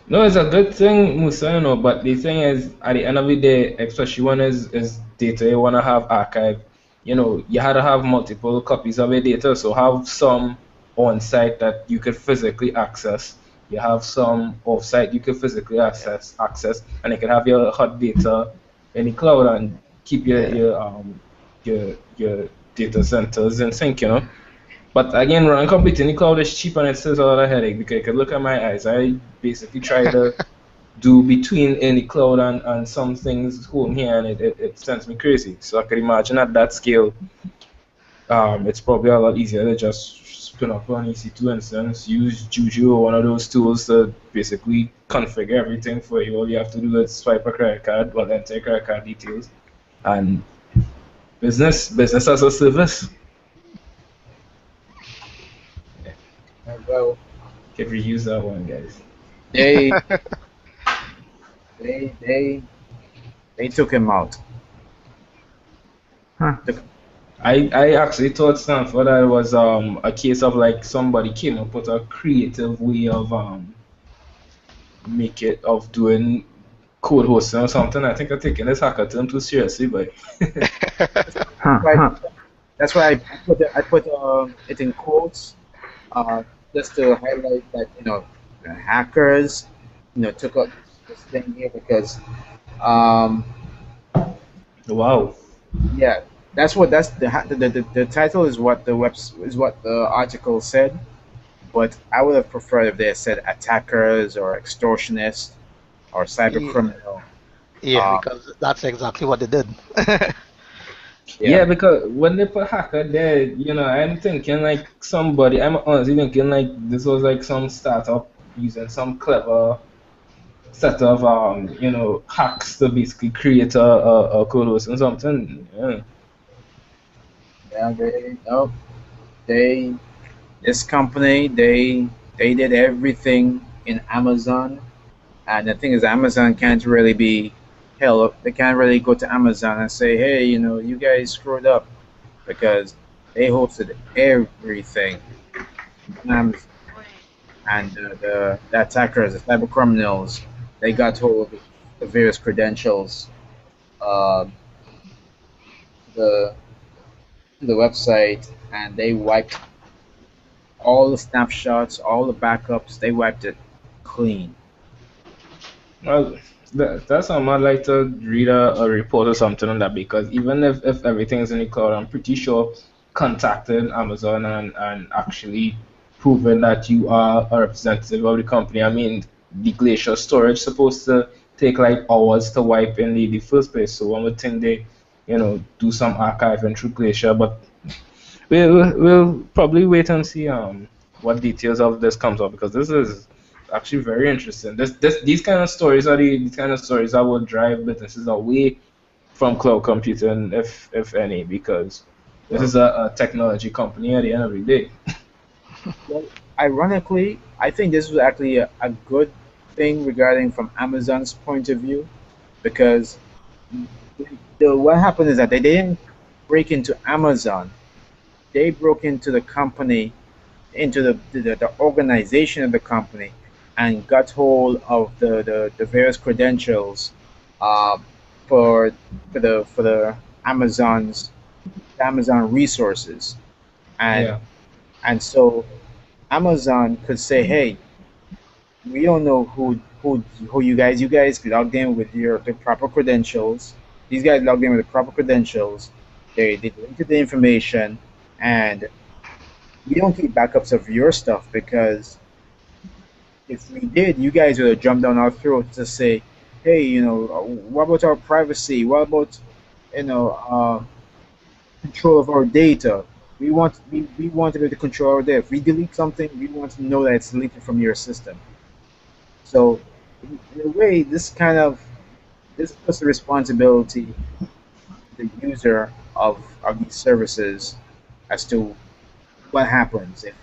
A: No, it's a good thing, Musa, but the thing is, at the end of the day, especially when is data you want to have archived, you had to have multiple copies of your data. So have some on site that you could physically access. You have some off site you could physically
C: Yeah.
A: access, and you can have your hot data in the cloud and keep your
C: Yeah.
A: your data centers in sync. But again, running completely in the cloud is cheap and it still a lot of headache because you can look at my eyes. I basically try to do between in the cloud and some things home here, and it sends me crazy. So I can imagine at that scale, it's probably a lot easier to just spin up an EC2 instance, use Juju or one of those tools to basically configure everything for you. All you have to do is swipe a credit card, well, enter your credit card details, and business as a service.
B: well,
A: If you use that one, guys.
B: they they they they took him out.
D: Huh.
B: Took-
A: I actually thought Stanford that it was a case of like somebody came up with a creative way of make it of doing code hosting or something. I think I'm taking this hackathon too seriously, but
B: Right. That's why I put it in quotes, uh, just to highlight that the hackers took up this thing here because um,
A: wow.
B: yeah, that's the title is what is what the article said, but I would have preferred if they had said attackers or extortionists or cyber
C: Yeah,
B: criminal.
C: yeah,
B: Um,
C: because that's exactly what they did.
B: yeah,
A: Yeah, because when they put hacker there, I'm thinking like somebody, I'm honestly thinking like this was like some startup using some clever set of hacks to basically create a code host and something. Yeah.
B: yeah, they no, they this company they did everything in Amazon. And the thing is, Amazon can't really be held up. They can't really go to Amazon and say, hey, you guys screwed up because they hosted everything on Amazon. And the attackers, the cyber criminals, they got hold of the various credentials, uh, the the website, and they wiped all the snapshots, all the backups. They wiped it clean.
A: Well, that's something I'd like to read a report or something on that because even if everything's in the cloud, I'm pretty sure contacting Amazon and actually proving that you are a representative of the company. I mean, the Glacier storage supposed to take like hours to wipe in the first place. So one would think they, do some archiving through Glacier, but we'll probably wait and see what details of this comes up because this is actually very interesting. These kind of stories are these kind of stories that will drive businesses away from cloud computing, if any, because this is a technology company at the end of the day.
B: Well, ironically, I think this was actually a good thing regarding from Amazon's point of view because what happened is that they didn't break into Amazon. They broke into the company, into the organization of the company, and got hold of the various credentials uh, for for the Amazon resources, and
A: Yeah.
B: and so Amazon could say, hey, we don't know who you guys logged in with the proper credentials. These guys logged in with the proper credentials. They deleted the information, and we don't keep backups of your stuff because if we did, you guys would have jumped down our throat to say, hey, what about our privacy? What about control of our data? We want to be able to control our data. If we delete something, we want to know that it's deleted from your system. So in a way, this puts the responsibility to the user of these services as to what happens if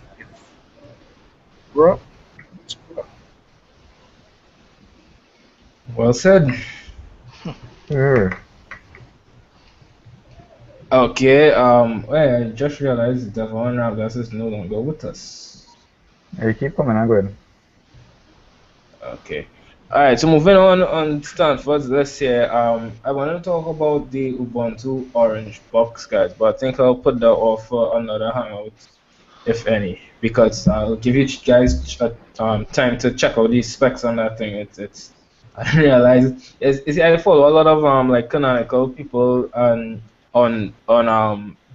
B: screw up, screw up.
A: Well said.
D: Sure.
A: Okay. Well, I just realized Devon Ravdas is no longer with us.
D: Hey, keep coming, I'm good.
A: Okay. All right. So moving on Stanford, let's see. I want to talk about the Ubuntu Orange box, guys, but I think I'll put that off for another hangout, if any, because I'll give you guys time to check out these specs on that thing. It's I realize I follow a lot of like canonical people on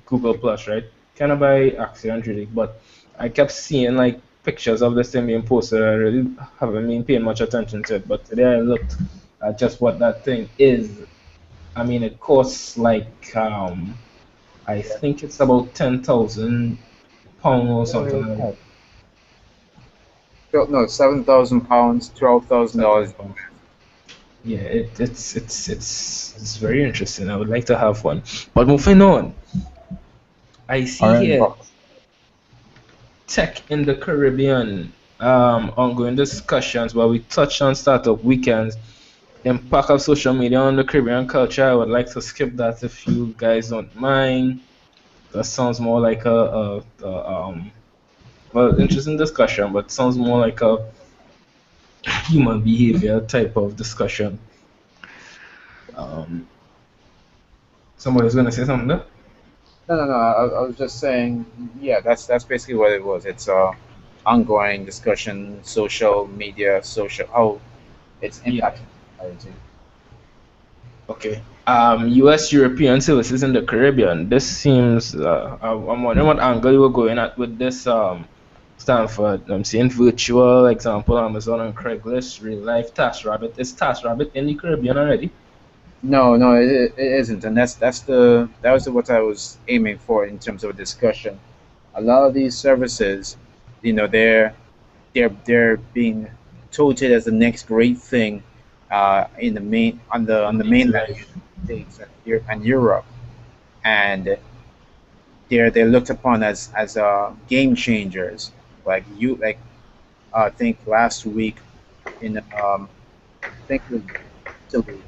A: Google Plus, right? Kind of by accident really, but I kept seeing like pictures of this thing being posted. I really haven't been paying much attention to it, but today I looked at just what that thing is. I mean, it costs like I think it's about 10,000 pound or something like that.
B: No, £7,000, $12,000.
A: 7,000 pounds. Yeah, it's very interesting. I would like to have one. But moving on, I see
D: Orange
A: here
D: box.
A: tech in the Caribbean. Ongoing discussions where we touch on startup weekends, impact of social media on the Caribbean culture. I would like to skip that if you guys don't mind. That sounds more like well, interesting discussion, but sounds more like a human behavior type of discussion. Um, Somebody's gonna say something there?
B: No. I was just saying, yeah, that's basically what it was. It's a ongoing discussion, social media, social how it's
A: Yeah.
B: impacting society.
A: Okay. U.S. European services in the Caribbean. This seems. I'm wondering what angle you were going at with this. Stanford. I'm seeing virtual example, Amazon and Craigslist, real life TaskRabbit. Is TaskRabbit in the Caribbean already?
B: No, it isn't, and that was what I was aiming for in terms of a discussion. A lot of these services, they're being touted as the next great thing in the main on
A: In
B: the
A: daily
B: mainland
A: life.
B: United States and Europe, and they're looked upon as game changers. I think last week in I think it was Italy,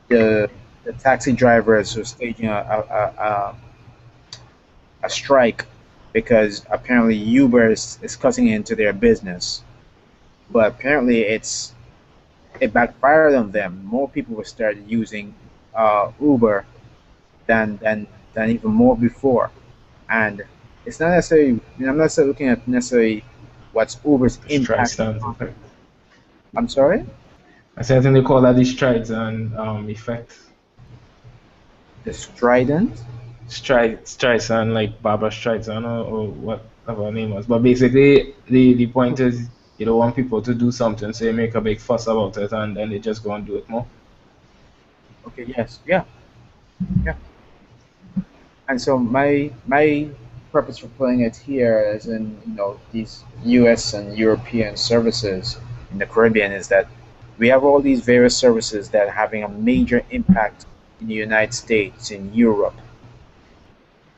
B: the the taxi drivers were staging a strike because apparently Uber is cutting into their business, but apparently it backfired on them. More people will start using Uber than even more before, and it's not necessarily. I'm not necessarily looking at necessarily what's Uber's
A: Strike
B: impact
A: stands
B: on.
A: effect.
B: I'm sorry,
A: I said I think they call that the strides and effect.
B: the strident.
A: Streisand, like Barbara Streisand or whatever her name was. But basically, the point is, you don't want people to do something, so you make a big fuss about it, and then they just go and do it more.
B: Okay, yes, yeah, yeah. And so my purpose for putting it here is in these U.S. and European services in the Caribbean is that we have all these various services that are having a major impact in the United States, in Europe.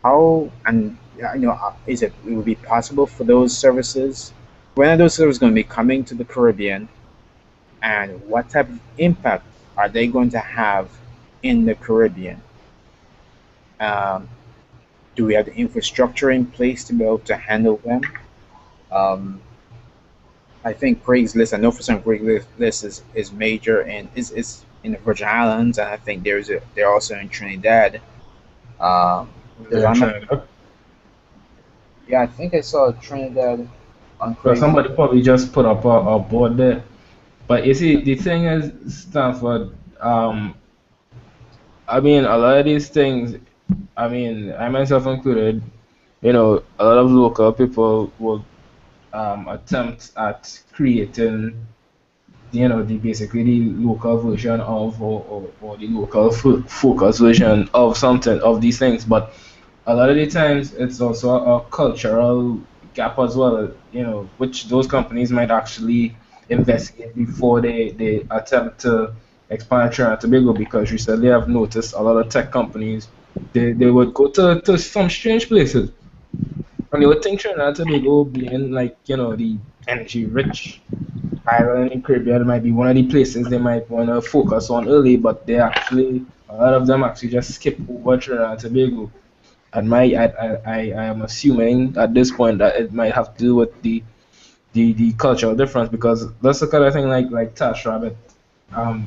B: How and is it would be possible for those services? When are those services going to be coming to the Caribbean, and what type of impact are they going to have in the Caribbean? Um, do we have the infrastructure in place to be able to handle them? Um, I think Craigslist. I know for some Craigslist is major and is in the Virgin Islands, and I think they're also in Trinidad. There's
A: They're in
B: I'm not,
A: Trinidad.
B: yeah, I think I saw Trinidad on
A: Well,
B: Craigslist.
A: somebody probably just put up a board there. But you see, the thing is, Stanford, I mean, a lot of these things, I mean, I myself included, a lot of local people will attempt at creating the basically the local version of or the local focus version of something of these things, but a lot of the times it's also a cultural gap as well, which those companies might actually investigate before they attempt to expand Trinidad and Tobago, because recently I've noticed a lot of tech companies, they would go to some strange places, and they would think Trinidad and Tobago being like, the energy rich Ireland and Caribbean might be one of the places they might want to focus on early, but a lot of them actually just skip over Trinidad and Tobago. And I am assuming at this point that it might have to do with the cultural difference, because that's the kind of thing like Tash Rabbit,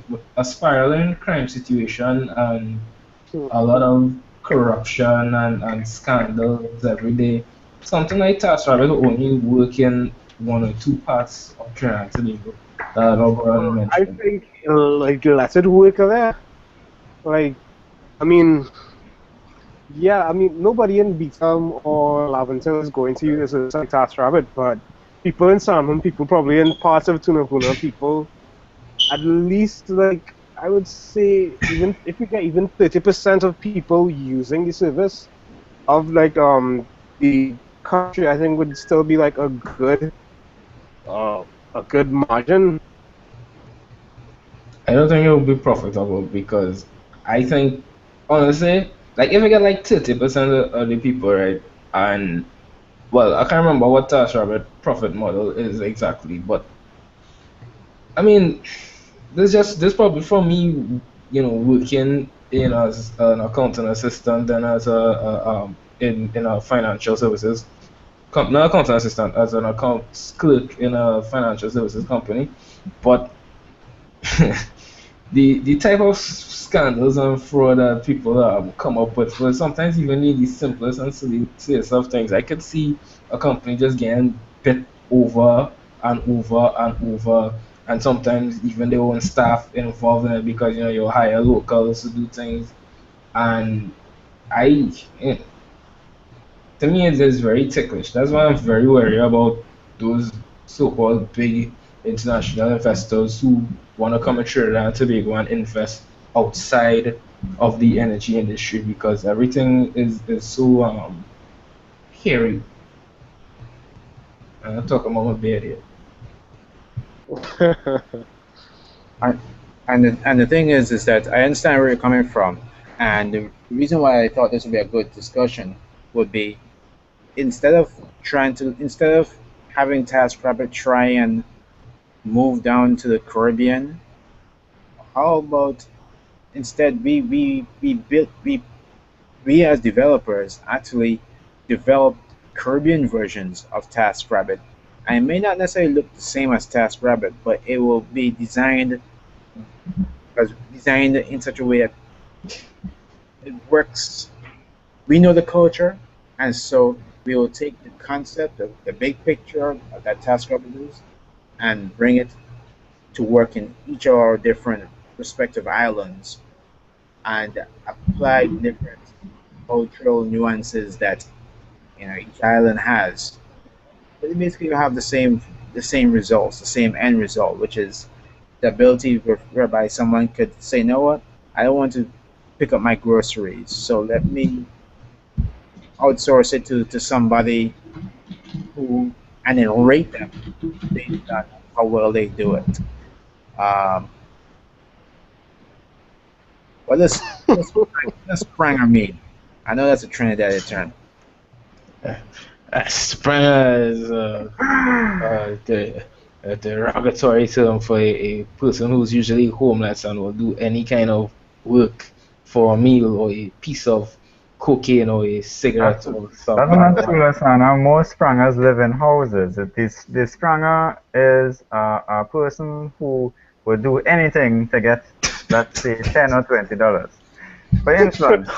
A: with a spiraling crime situation and a lot of corruption and scandals every day. Something like Tash Rabbit will only work in one or two parts of Trinidad and Tobago that Robert
F: I
A: mentioned.
F: think like let it work there. Like I mean, yeah, I mean nobody in Beetham or Laventille is going to use a service like TaskRabbit, but people in Salmon, people probably in parts of Tunapuna, people at least like I would say even if you get even 30% of people using the service of like the country, I think would still be like uh a good margin.
A: I don't think it will be profitable, because I think, honestly, like if you get like 30% of the people, right, and well, I can't remember what Tash Rabbit profit model is exactly, but I mean, this probably for me, working as an accounting assistant and as a in a financial services not accountant assistant, as an accounts clerk in a financial services company, but the type of scandals and fraud that people come up with for sometimes even in the simplest and silliest of things. I could see a company just getting bit over and over and over, and sometimes even their own staff involved in it because you hire locals to do things. And I, eh, to me, it's just very ticklish. That's why I'm very wary about those so-called big international investors who want to come to Trinidad and Tobago and invest outside of the energy industry because everything is so hairy. I'm talking about my beard here.
B: I, and the thing is that I understand where you're coming from, and the reason why I thought this would be a good discussion would be instead of having TaskRabbit try and move down to the Caribbean, how about instead we as developers actually develop Caribbean versions of TaskRabbit. And it may not necessarily look the same as TaskRabbit, but it will be designed in such a way that it works. We know the culture, and so we will take the concept of the big picture of that TaskRabbit is and bring it to work in each of our different respective islands and apply different cultural nuances that each island has. But basically, you have the same results, the same end result, which is the ability whereby someone could say, "You know what? I don't want to pick up my groceries, so let me outsource it to somebody who and then rate them based on how well they do it." Um, what does Spranger mean? I know that's a Trinidadian term.
A: Springer is the derogatory term for a person who's usually homeless and will do any kind of work for a meal or a piece of cocaine or a cigarette or
D: That's
A: something like
D: not true,
A: that.
D: Lasana. Most sprangers live in houses. The spranger is a person who would do anything to get, let's say, $10 or $20. For instance,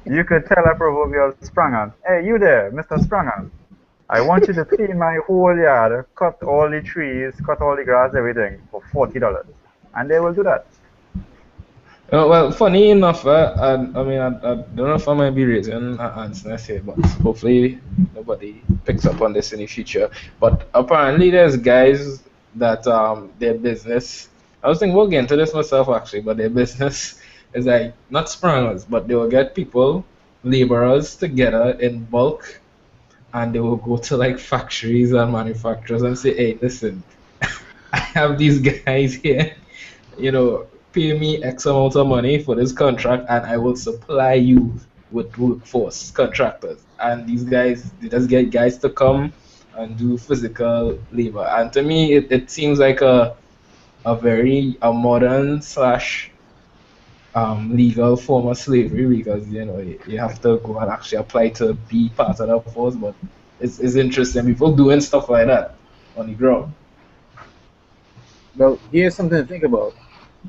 D: you could tell a proverbial spranger, "Hey, you there, Mr. Spranger, I want you to clean my whole yard, cut all the trees, cut all the grass, everything for $40." And they will do that.
A: Well, funny enough, I don't know if I might be raising an answer here, but hopefully nobody picks up on this in the future. But apparently, there's guys that their business. I was thinking we'll get into this myself actually, but their business is like not sprangers, but they will get people, laborers together in bulk, and they will go to like factories and manufacturers and say, "Hey, listen, I have these guys here, pay me X amount of money for this contract and I will supply you with workforce contractors." And these guys, they just get guys to come and do physical labor. And to me, it seems like a modern slash legal form of slavery because, you have to go and actually apply to be part of the force. But it's interesting. People doing stuff like that on the ground.
B: Well, here's something to think about.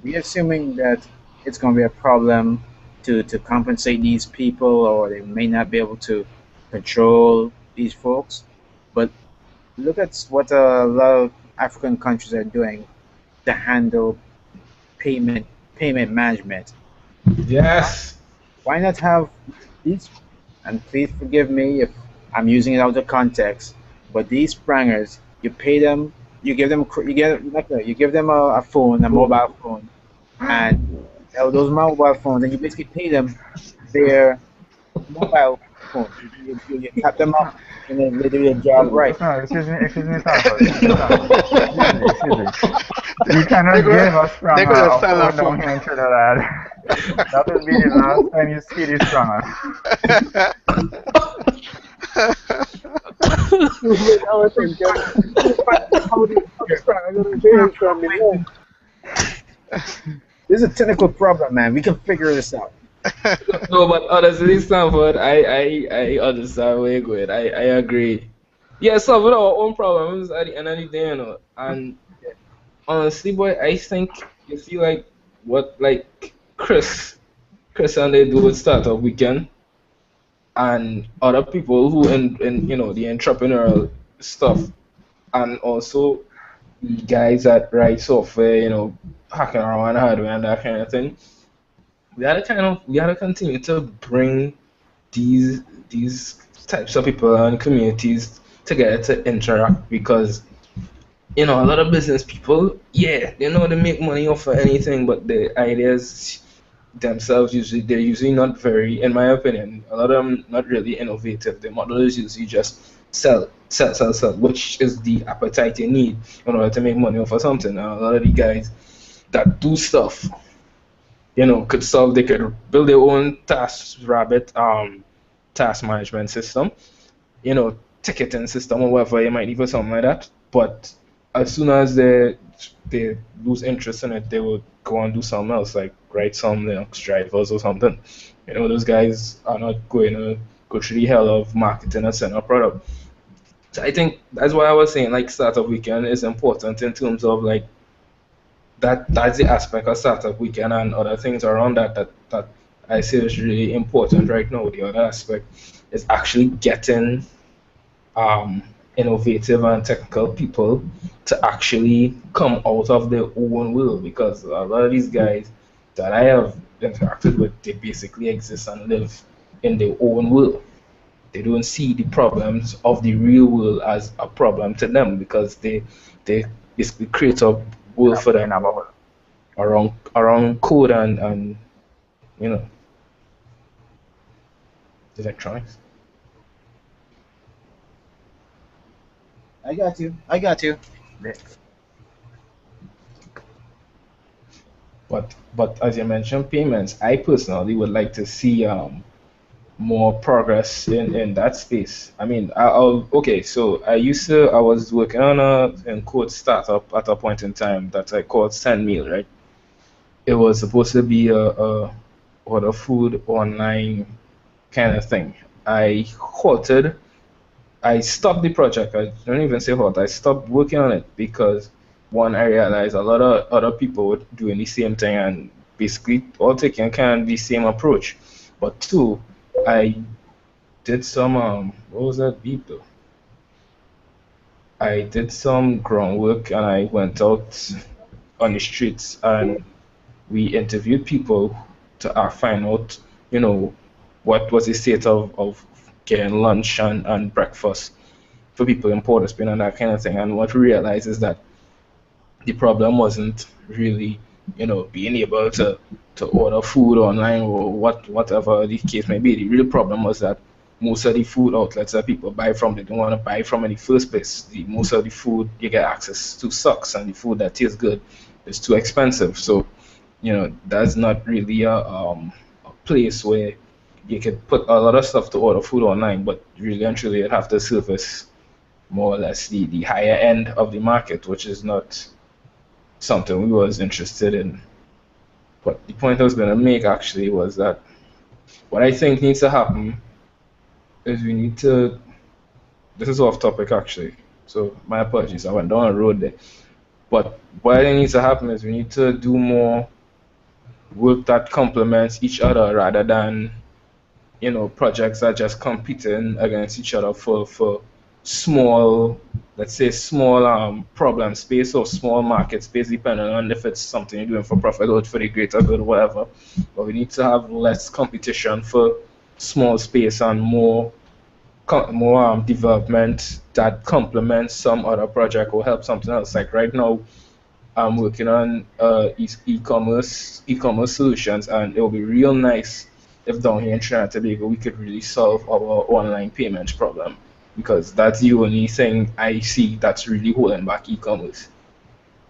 B: We're assuming that it's going to be a problem to compensate these people, or they may not be able to control these folks. But look at what a lot of African countries are doing to handle payment payment management.
A: Yes.
B: Why not have these? And please forgive me if I'm using it out of context, but these sprangers, you pay them, you give them a phone, a mobile phone, and those mobile phones, and you basically pay them their mobile phone. You tap them up, and then they do their job right.
D: No, excuse me, Sanford. Excuse me. You cannot give a
C: They're
D: spranger
C: gonna
D: a
C: sell a
D: phone down
C: phone.
D: here in Trinidad. That will be the last time you see the spranger.
F: I was thinking, how the spranger going to change from the home?
B: This is a technical problem, man. We can figure this out.
A: No, but honestly, Stanford, I understand where you're going. I agree. Yeah, so with our own problems at the end of the day, and honestly, boy, I think you see like what like Chris and they do with Startup Weekend and other people who in the entrepreneurial stuff and also the guys that write software, hacking around hardware and that kind of thing. We gotta continue to bring these these types of people and communities together to interact because a lot of business people, yeah, they know they make money off of anything, but the ideas themselves they're usually not very, in my opinion, a lot of them not really innovative. The model is usually just sell, sell, sell, sell, which is the appetite you need in order to make money off of something. And a lot of the guys that do stuff, they could build their own task management system, ticketing system or whatever you might need for something like that. But as soon as they lose interest in it, they will go and do something else, like write some Linux drivers or something. Those guys are not going to go through the hell of marketing a certain product. So I think that's why I was saying like startup weekend is important in terms of like that's the aspect of startup weekend and other things around that I say is really important right now. The other aspect is actually getting um, innovative and technical people to actually come out of their own will because a lot of these guys that I have interacted with, they basically exist and live in their own world. They don't see the problems of the real world as a problem to them because they basically create a world for
D: In
A: them
D: a bubble.
A: around code and you know electronics.
B: I got you. I got you.
D: They-
A: But as you mentioned, payments, I personally would like to see more progress in that space. I mean, okay. So I was working on a in quote startup at a point in time that I called Send Meal, right? It was supposed to be a order food online kind of thing. I halted. I stopped the project. I don't even say halt. I stopped working on it because one, I realized a lot of other people were doing the same thing and basically all taking kind of the same approach. But two, I did some what was that beep though? I did some groundwork and I went out on the streets and we interviewed people to find out, what was the state of getting lunch and breakfast for people in Port of Spain and that kind of thing. And what we realized is that the problem wasn't really, being able to order food online or whatever the case may be. The real problem was that most of the food outlets that people buy from, they don't want to buy from in the first place. Most of the food you get access to sucks, and the food that tastes good is too expensive. So, that's not really a place where you could put a lot of stuff to order food online, but really and truly you'd have to service more or less the higher end of the market, which is not something we was interested in. But the point I was going to make actually was that what I think needs to happen is we need to. This is off topic actually, so my apologies. I went down a road there. But what I think needs to happen is we need to do more work that complements each other rather than projects are just competing against each other for small, let's say small problem space or small market space, depending on if it's something you're doing for profit or for the greater good, whatever. But we need to have less competition for small space and more development that complements some other project or help something else. Like right now, I'm working on e-commerce solutions, and it will be real nice if down here in Trinidad and Tobago we could really solve our online payments problem because that's the only thing I see that's really holding back e-commerce.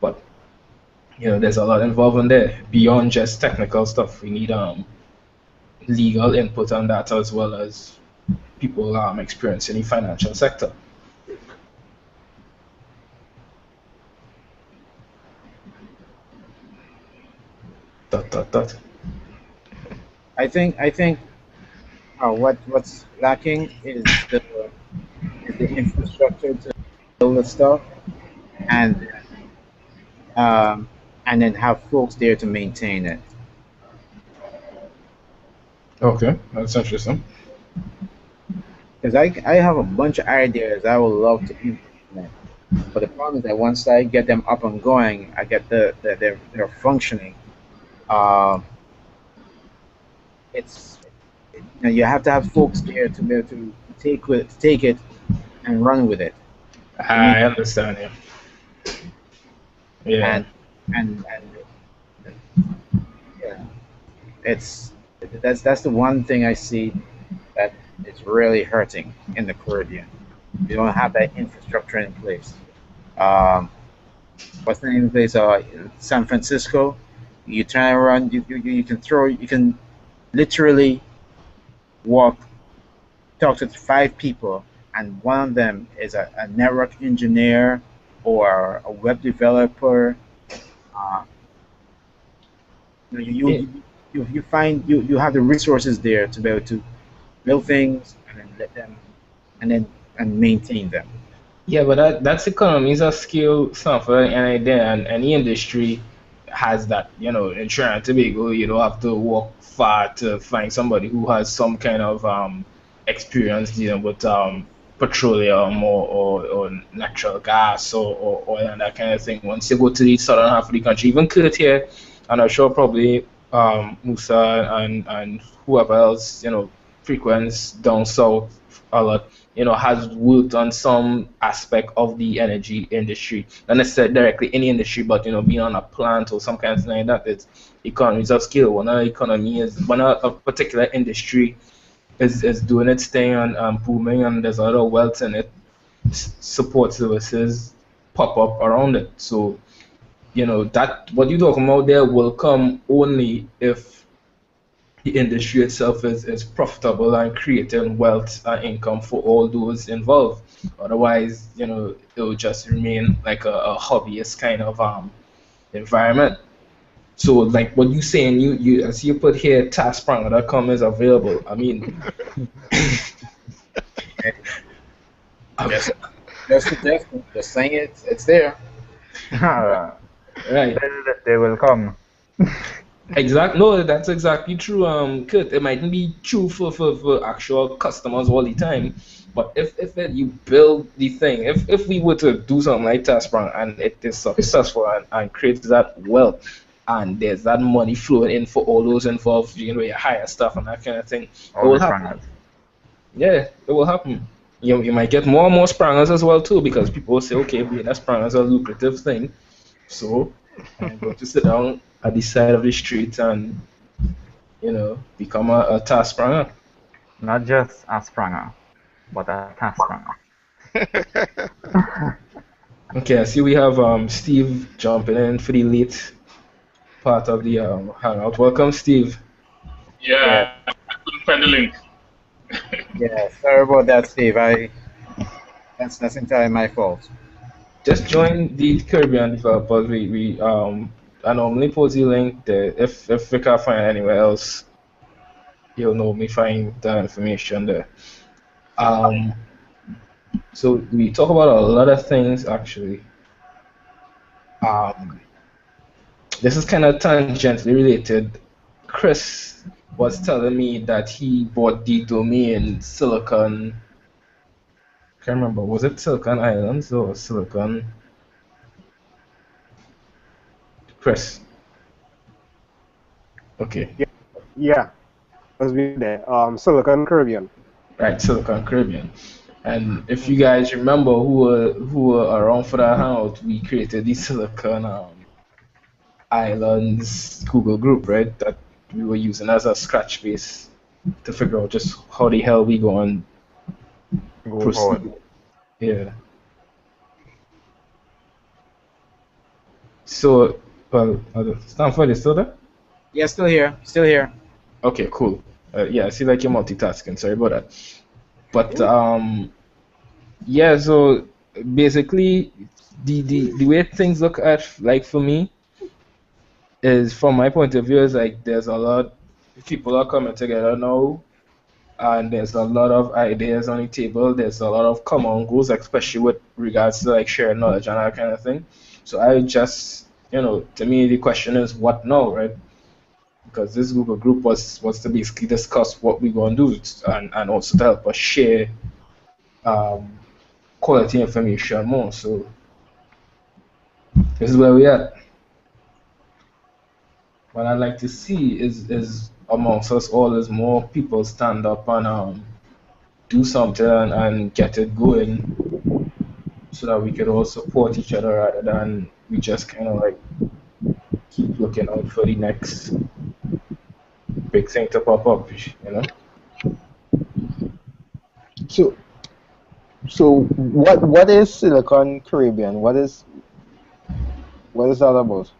A: But there's a lot involved in there beyond just technical stuff. We need legal input on that as well as people experiencing the financial sector. Dot dot dot.
B: I think what's lacking is the infrastructure to build the stuff, and um, and then have folks there to maintain it.
A: Okay, that's interesting.
B: Because I have a bunch of ideas I would love to implement, but the problem is that once I get them up and going, I get they're functioning. Um, it's you have to have folks there to be able to take it and run with it. For me,
A: I understand you. Yeah.
B: and and yeah, it's that's the one thing I see that is really hurting in the Caribbean. We don't have that infrastructure in place. Um, what's the name of the place? San Francisco. You turn around, you can literally walk, talk to five people, and one of them is a network engineer or a web developer. Uh,
A: Yeah.
B: you find you have the resources there to be able to build things and then let them and maintain them.
A: Yeah, but that's economies of scale stuff, right? And then any industry has that. In Trinidad and Tobago, you don't have to walk far to find somebody who has some kind of experience dealing with petroleum or natural gas or oil and that kind of thing. Once you go to the southern half of the country, even Kurt here, and I'm sure probably Musa and whoever else, frequents down south a lot, has worked on some aspect of the energy industry. Not necessarily directly any industry, but being on a plant or some kind of thing like that. It's economies of scale. When a particular industry is doing its thing and booming, and there's a lot of wealth in it, support services pop up around it. So that what you're talking about there will come only if the industry itself is profitable and creating wealth and income for all those involved. Otherwise, it will just remain like a hobbyist kind of environment. So like what you saying, you as you put here, taskprana.com is available. I mean,
B: Just just saying it's there.
A: right.
D: They will come.
A: Exactly. No, that's exactly true. Kurt, it mightn't be true for actual customers all the time, but you build the thing, if we were to do something like Tasprang and it is successful and creates that wealth, and there's that money flowing in for all those involved, your higher stuff and that kind of thing, it
D: All
A: will
D: the
A: happen.
D: sprangers.
A: Yeah, it will happen. You might get more and more sprangers as well too, because people will say, okay, being a spranger is a lucrative thing, so I'm going to sit down at the side of the street and become a task spranger.
D: Not just a spranger, but a task spranger.
A: Okay, I see we have Steve jumping in for the late part of the hangout. Welcome, Steve.
B: Yeah,
H: Yeah, I couldn't find the link.
B: yeah. Sorry about that, Steve. That's entirely my fault.
A: Just join the Caribbean developers. We I normally post the link there. If we can't find it anywhere else, you'll know me find the information there. Um, so we talk about a lot of things actually. Um, this is kind of tangentially related. Chris was telling me that he bought the domain Silicon. Can't remember. Was it Silicon Islands or Silicon? Chris. Okay.
F: Yeah, yeah. As we there, Silicon Caribbean.
A: Right, Silicon Caribbean. And if you guys remember who were around for that hangout, we created the Silicon Islands Google group, right? That we were using as a scratch base to figure out just how the hell we go and
D: Go forward.
A: proceed. Yeah. So, well, Stanford is still there?
B: Yeah, still here, still here.
A: Okay, cool. Yeah, I see like you're multitasking. Sorry about that. But yeah. So basically, the way things look at like for me is from my point of view is like there's a lot. people are coming together now, and there's a lot of ideas on the table. There's a lot of common goals, especially with regards to like sharing knowledge and that kind of thing. So I just, to me, the question is what now, right? Because this Google group was to basically discuss what we're going to do, and also to help us share um, quality information more. So this is where we at. What I'd like to see is amongst us all is more people stand up and do something and get it going, so that we could all support each other rather than we just kind of like keep looking out for the next big thing to pop up, you know?
E: So, what is Silicon Caribbean? What is that about?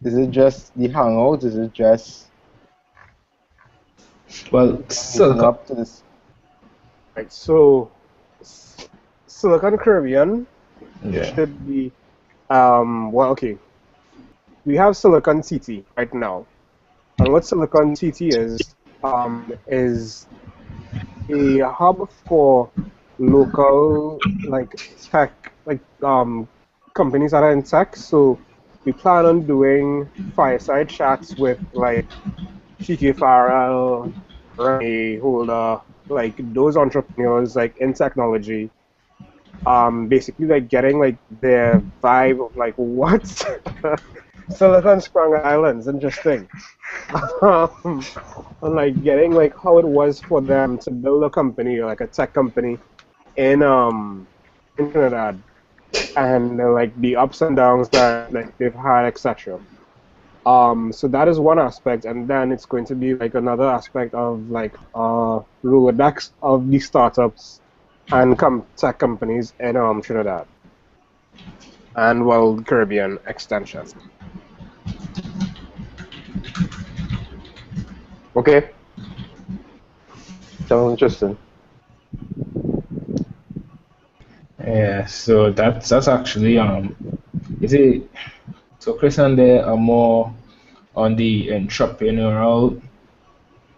E: Is it just the Hangout? Is it just
A: Well,
E: meeting
A: Silicon,
E: up to this?
F: Right. So, Silicon Caribbean
A: yeah.
F: should be well, okay. We have Silicon City right now, and what Silicon City is a hub for local like tech companies that are in tech. So we plan on doing fireside chats with like Shiki Farrell, Ray Holder, like those entrepreneurs like in technology. Basically like getting like their vibe of like what Silicon Sprung Islands interesting. And like getting like how it was for them to build a company, like a tech company in Trinidad, and like the ups and downs that like they've had, etc. So that is one aspect, and then it's going to be like another aspect of like Rolodex of the startups and tech companies in Trinidad and well Caribbean extension.
E: Okay, sounds interesting.
A: Yeah, so that's actually is it so Chris and they are more on the entrepreneurial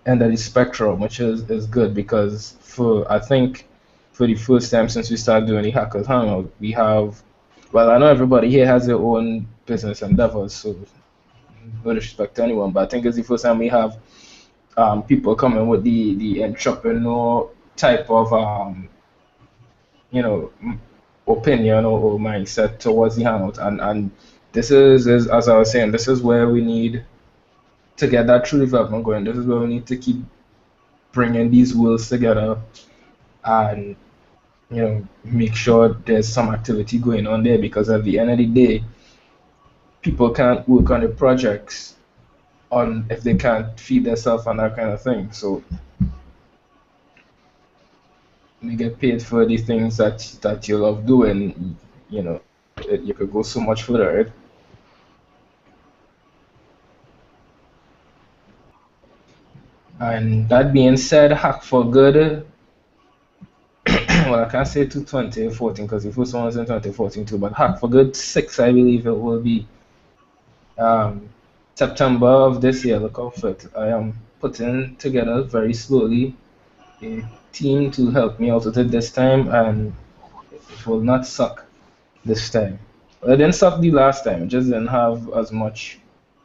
A: end of the spectrum, which is good because for I think for the first time since we started doing the Hackers Hangout, we have, well, I know everybody here has their own business endeavors, so no disrespect to anyone, but I think it's the first time we have people coming with the entrepreneur type of you know m- opinion or mindset towards the hangout, and this is as I was saying, this is where we need to get that true development going. This is where we need to keep bringing these worlds together and make sure there's some activity going on there, because at the end of the day people can't work on the projects on if they can't feed themselves and that kind of thing. So we get paid for the things that you love doing, you know, you could go so much further, right? And that being said, Hack for Good, well, I can't say to 2014 because the first one was in 2014 too, but Hack for Good 6, I believe it will be um, September of this year. Look out for it. I am putting together very slowly a team to help me out with it this time, and it will not suck this time. Well, it didn't suck the last time, it just didn't have as much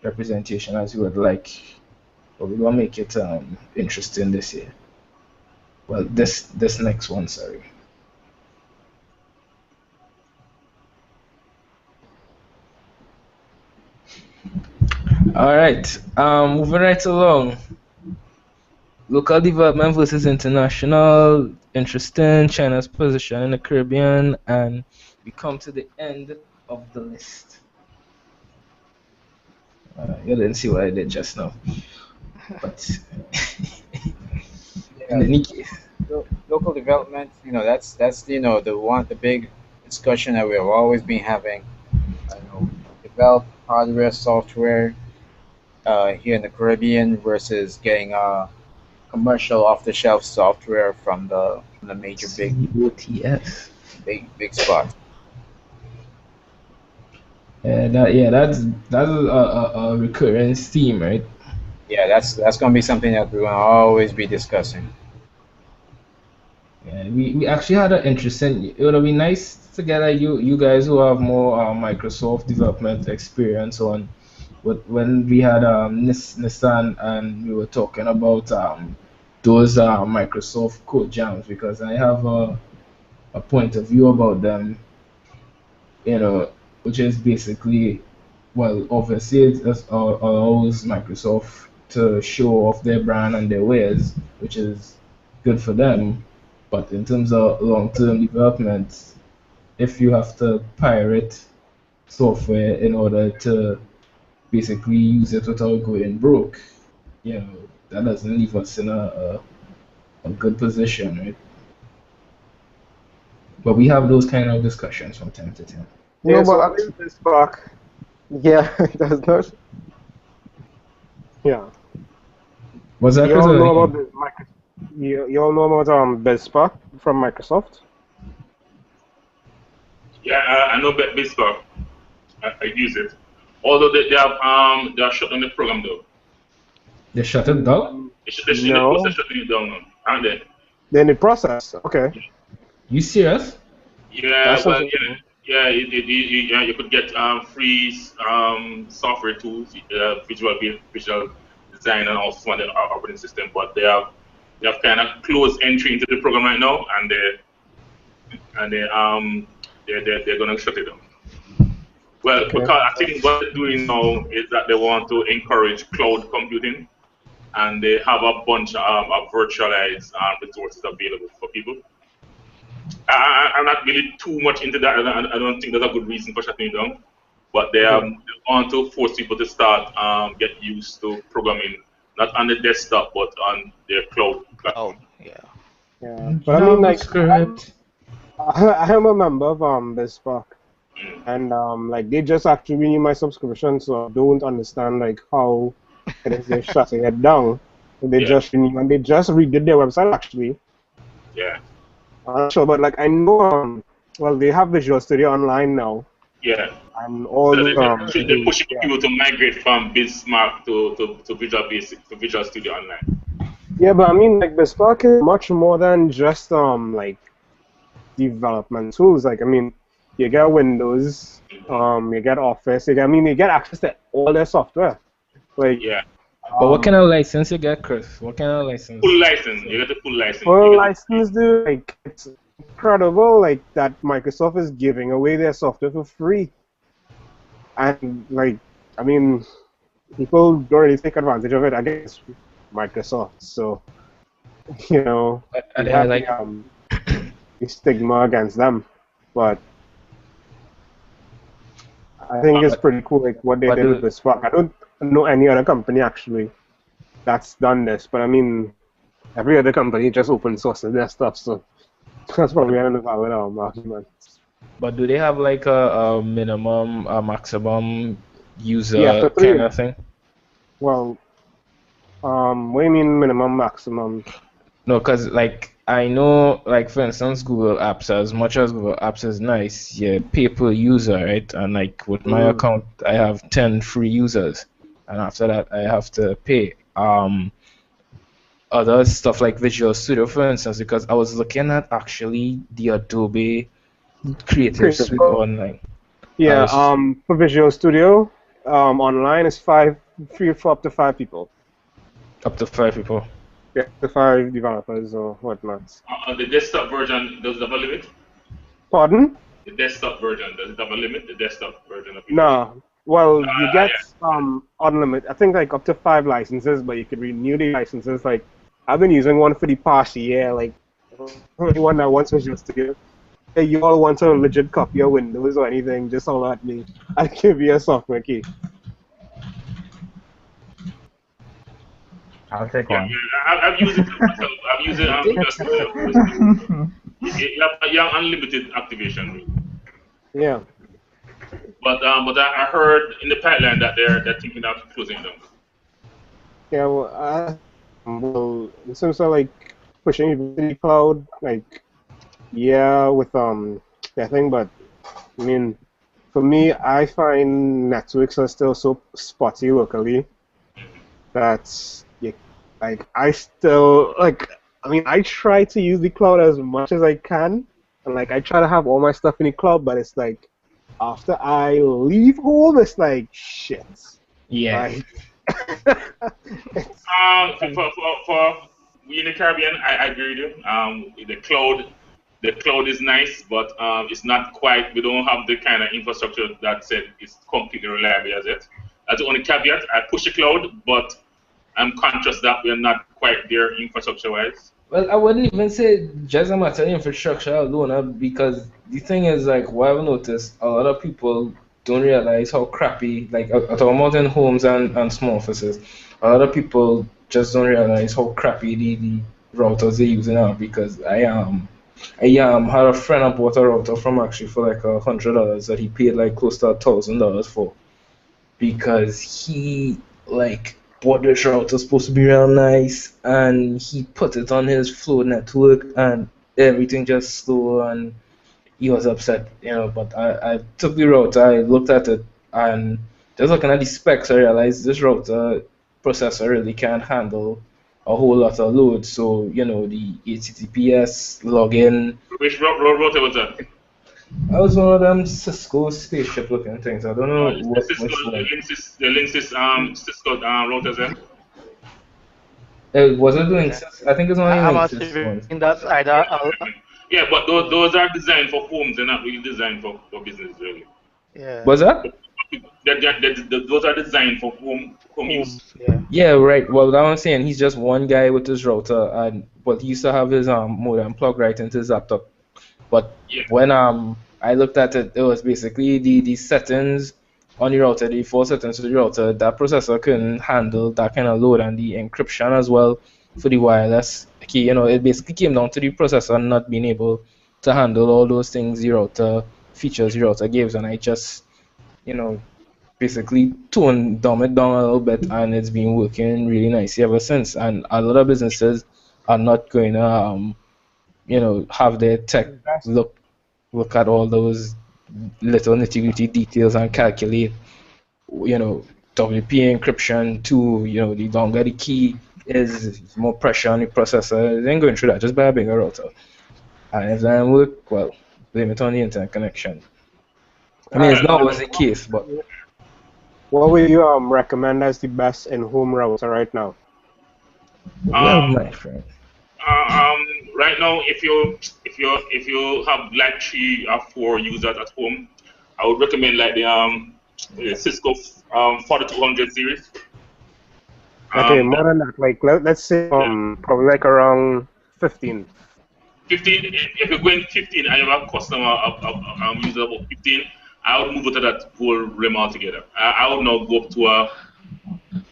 A: representation as you would like. But we're gonna make it interesting this year. Well, this next one, sorry. All right, moving right along. Local development versus international, interesting. China's position in the Caribbean, and we come to the end of the list. You didn't see what I did just now, but in
B: Yeah,
A: any case,
B: local development. That's the big discussion that we've always been having. Develop hardware, software here in the Caribbean versus getting commercial off-the-shelf software from the major
A: COTS.
B: big spots.
A: That's a recurring theme, right?
B: Yeah, that's gonna be something that we're gonna always be discussing.
A: Yeah, we actually had an interesting. It would be nice to get you guys who have more Microsoft development experience on. But when we had Nissan and we were talking about those Microsoft code jams, because I have a point of view about them, which is basically, well, obviously allows Microsoft to show off their brand and their wares, which is good for them. But in terms of long-term development, if you have to pirate software in order to basically use it without going broke, that doesn't leave us in a good position, right? But we have those kind of discussions from time to time.
F: No,
E: Yeah,
F: but
E: so
F: I think this back.
E: yeah, it does not.
F: Yeah.
A: Was that
F: You all know about
A: Chris?
F: the you all know about BizSpark from Microsoft?
H: Yeah, I know Bisparck. I use it. Although they are shutting the program though.
A: They shut it down?
F: Mm,
H: They're in the process of
F: no.
H: shutting it down now, aren't they?
F: They're in the process. Okay.
A: You serious?
H: Yeah,
F: That's
H: well,
F: something.
H: yeah, yeah. You could get free software tools, visual design, and also some of the operating system. But they have kind of closed entry into the program right now, and they're gonna shut it down. Well,
F: Okay.
H: because I think what they're doing now is that they want to encourage cloud computing, and they have a bunch of virtualized resources available for people. I'm not really too much into that. I don't think that's a good reason for shutting it down. But they want to force people to start get used to programming, not on the desktop but on their cloud
C: Oh,
H: platform.
C: yeah.
F: Yeah. But I mean, like,
A: JavaScript.
F: I'm a member of BizSpark,
H: Mm.
F: and like they just actually renewed my subscription, so I don't understand like how it is they're shutting it down. They
H: Yeah,
F: just renewed and they just redid their website actually.
H: yeah,
F: I'm not sure, but like I know well they have Visual Studio Online now,
H: yeah.
F: and
H: So
F: all
H: they're pushing
F: yeah.
H: people to migrate from Bismarck to Visual Basic to Visual Studio Online.
F: Yeah, but I mean, like, Bespark is much more than just like development tools. Like, I mean, you get Windows, you get Office, I mean, you get access to all their software. Like,
H: Yeah,
A: But what kind
F: um,
A: of license you get, Chris? What kind of license?
H: full license. You get the full license. You
F: full
H: get
F: license, dude. Like, it's incredible. Like that Microsoft is giving away their software for free, and like, I mean, people don't really take advantage of it. I guess Microsoft. So, you know,
A: Are
F: we
A: they
F: have
A: like
F: the stigma against them. But I think it's
A: but
F: pretty cool, like what they
A: but
F: did with
A: do
F: this Spark. I don't know any other company actually that's done this, but I mean, every other company just open sources their stuff, so that's probably an invalid argument.
A: but do they have like a minimum, a maximum
F: Yeah,
A: user
F: after
A: kind
F: 3 years.
A: of thing?
F: Well, what do you mean minimum, maximum?
A: No, because like I know, like for instance, Google Apps, as much as Google Apps is nice, yeah, pay per user, right? And like with my
F: Mm.
A: account, I have 10 free users, and after that, I have to pay. Other stuff like Visual Studio, for instance, because I was looking at actually the Adobe Creative
F: Creative
A: Suite
F: Code.
A: online. I
F: Yeah,
A: was
F: for Visual Studio, online is free for up to 5 people.
A: up to 5 people.
F: Yeah, up to 5 developers or whatnot.
H: the desktop version. Does it have a limit?
F: Pardon?
H: The desktop version does it have a limit? The desktop version of Visual Studio.
F: No. Well, you get
H: Yeah.
F: unlimited. I think like up to 5 licenses, but you could renew the licenses. Like I've been using one for the past year. Like anyone that wants Visual Studio, hey, you all want a legit copy of Windows or anything, just holler at me. I'll give you a software key.
D: I'll take
H: Yeah,
D: one.
H: yeah. I've used it myself. I've used it Visual Studio. You have unlimited activation, really.
F: Yeah.
H: But I heard in the pipeline that they're thinking of closing it down.
F: Yeah. Well, in terms of like pushing people to the cloud, like yeah, with I think, but I mean, for me, I find networks are still so spotty locally that like I still like. I mean, I try to use the cloud as much as I can, and like I try to have all my stuff in the cloud. But it's like after I leave home, it's like shit.
A: Yeah.
F: Like,
H: For we in the Caribbean, I agree with you. The cloud is nice, but it's not quite. We don't have the kind of infrastructure that said it's completely reliable as it. That's the only caveat. I push the cloud, but I'm conscious that we're not quite there infrastructure-wise.
A: Well, I wouldn't even say just a matter of infrastructure alone, because the thing is, like, what I've noticed, a lot of people don't realize how crappy, like, at our modern homes and small offices, a lot of people just don't realize how crappy the routers they're using are, because I had a friend I bought a router from actually for like $100 that he paid like close to $1,000 for, because he like bought this router supposed to be real nice and he put it on his flow network and everything just slow and he was upset. But I took the router, I looked at it, and just looking at the specs I realized this router processor really can't handle a whole lot of load. So the HTTPS login.
H: Which router was that?
A: I was one of them Cisco spaceship looking things. I don't know
H: The Cisco,
A: which one.
H: the Linksys Cisco routers there.
A: Was it doing? I think it's only
C: I'm
A: linked this one.
C: assuming that's either
H: Yeah, but those are designed for homes. They're not really designed for business, really.
C: yeah.
A: Was that?
H: Those are designed for home use.
C: Yeah.
A: Yeah, right. Well, that I'm saying he's just one guy with his router, but he used to have his modem plugged right into his laptop. But
H: Yeah.
A: when I looked at it, it was basically the settings on the router, the default settings of the router. That processor couldn't handle that kind of load, and the encryption as well for the wireless key. It basically came down to the processor not being able to handle all those things the router features the router gives, and I just basically dumb it down a little bit, and it's been working really nicely ever since. And a lot of businesses are not going to have their tech look at all those little nitty-gritty details and calculate, WP encryption to, the longer the key is, more pressure on the processor. They ain't going through that. Just buy a bigger router. And if that doesn't work, well, blame it on the internet connection. I mean, it's not always the case, but
F: what would you recommend as the best in-home router right now?
A: well, my friend.
H: Right now, if you have like 3 or 4 users at home, I would recommend like the Cisco 4200 series.
F: Okay, more than that, like let's say probably like around 15.
H: 15. If you're going 15 and you have a customer of user about 15, I would move it to that whole realm altogether. I would now go up to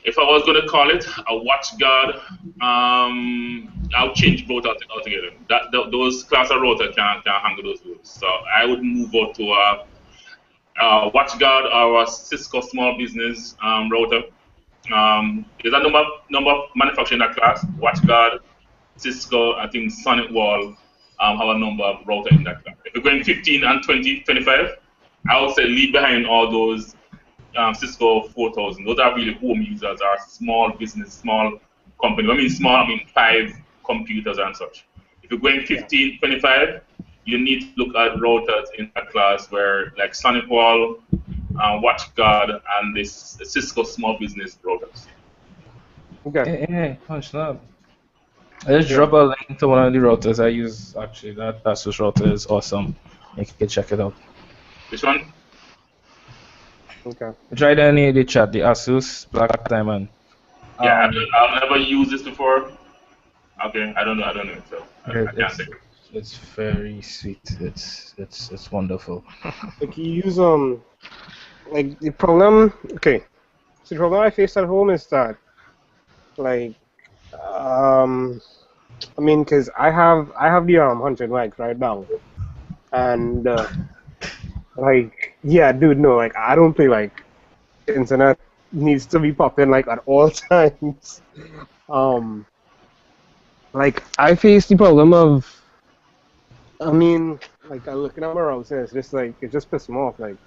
H: if I was going to call it a WatchGuard, I'll change both altogether. Those class of router can't handle those loads. So I would move out to a WatchGuard or a Cisco small business router. There's a number of manufacturers in that class. WatchGuard, Cisco, I think Sonic Wall have a number of router in that class. If you're going 15 and 20, 25, I would say leave behind all those Cisco 4000. Those are really home users, are small business, small company. When I mean small, I mean 5 computers and such. If you're going 15, 25, you need to look at routers in that class where like Sonic Wall, WatchGuard, and this Cisco small business routers.
F: Okay.
A: Hey, punch up. I just drop a link to one of the routers I use. Actually, that Asus router is awesome. You can check it out.
H: Which one?
F: Okay.
A: Try the any of the chat, the Asus Black Diamond.
H: Yeah, I've never used this before. Okay, I don't know, so I can't say.
A: It's very sweet. It's wonderful.
F: Like you use like the problem. Okay, so the problem I face at home is that like I mean, cause I have the 100 mics right now, and like yeah, dude, no, like I don't play like internet needs to be popping like at all times. Like I face the problem of, I mean, like I'm looking at my router, it's just like it just pisses me off. Like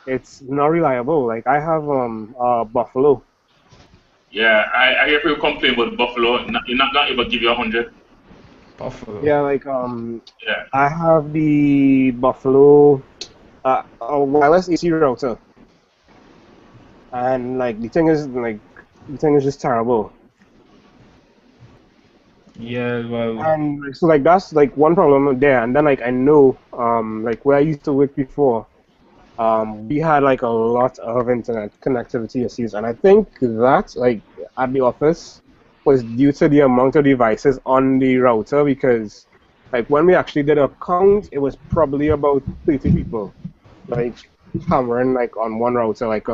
F: it's not reliable. Like I have Buffalo.
H: Yeah, I hear people complain about Buffalo. You're not able to give you 100.
A: Buffalo.
F: Yeah, like
H: Yeah.
F: I have the Buffalo a wireless AC router, and like the thing is just terrible.
A: Yeah, well,
F: And like, so like that's like one problem there. And then like I know like where I used to work before, we had like a lot of internet connectivity issues, and I think that like at the office was due to the amount of devices on the router because like when we actually did a count, it was probably about 30 people like hammering like on one router, like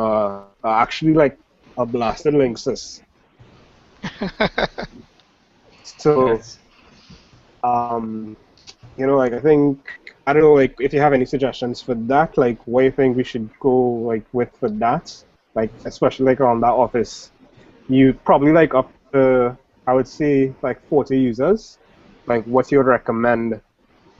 F: actually like a blasted Linksys. So
A: that's
F: um you know, like I think I don't know, like if you have any suggestions for that, like what you think we should go like with for that, like especially like on that office, you probably like up to I would say like 40 users, like what you would recommend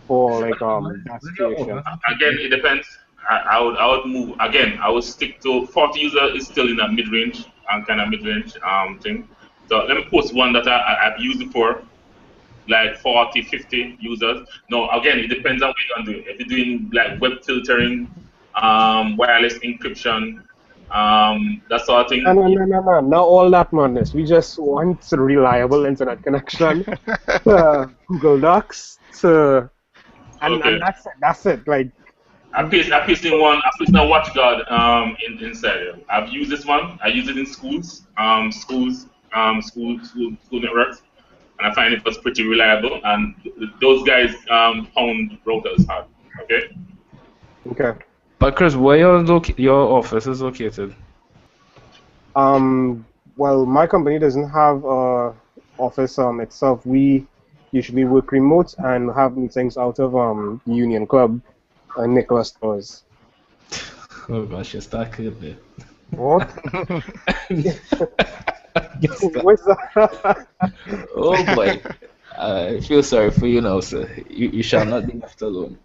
F: for like that
A: with your
F: situation.
A: office.
H: Again, it depends. I would move again. I would stick to 40 user is still in that mid range and kind of mid range thing. So let me post one that I've used before, like 40, 50 users. No, again, it depends on what you're gonna do. If you're doing like web filtering, wireless encryption, that sort of
F: No,
H: thing.
F: no, no, no, no, not all that madness. We just want a reliable internet connection to Google Docs to,
H: Okay.
F: and that's it. Like,
H: I paste in one. I paste in a WatchGuard inside here. I've used this one. I use it in schools, school networks, and I find it was pretty reliable. And those guys pound routers hard. Okay.
F: okay.
A: But Chris, where your office is located?
F: Well, my company doesn't have a office itself. We usually work remote and have meetings out of Union Club and Nicholas Stores.
A: Oh gosh, you start there.
D: What?
F: What's that?
A: Oh boy. I feel sorry for you now, sir. You shall not be left alone.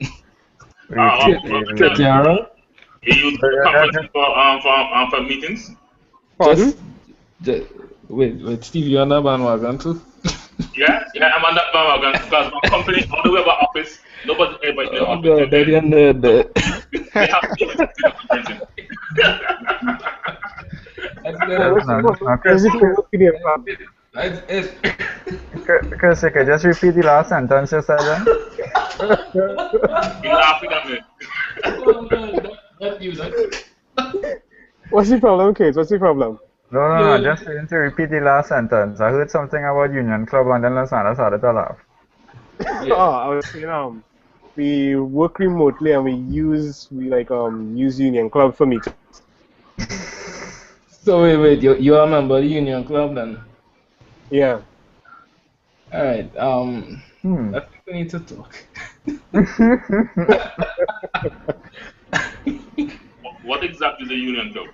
A: Tiara,
H: You use conferencing for meetings.
F: Pardon?
A: just wait, Steve, you on that bandwagon too?
H: Yeah, I'm on that bandwagon because my company, all the way about office, nobody ever in the
A: Oh
H: office.
A: god,
H: Okay?
A: that and the
H: They have meetings to do conferencing.
F: Chris,
D: Chris, you could just repeat the last sentence you said then?
H: You laughing at me.
A: Oh god, that news.
F: What's the problem, kids? What's the problem?
D: No, just saying to repeat the last sentence. I heard something about Union Club and then Lasana started to laugh.
F: Oh, I was saying we work remotely and we use Union Club for meetings.
A: So wait, you are a member of the Union Club then?
F: Yeah.
A: Alright, I think we need to talk.
H: What exactly is a union club?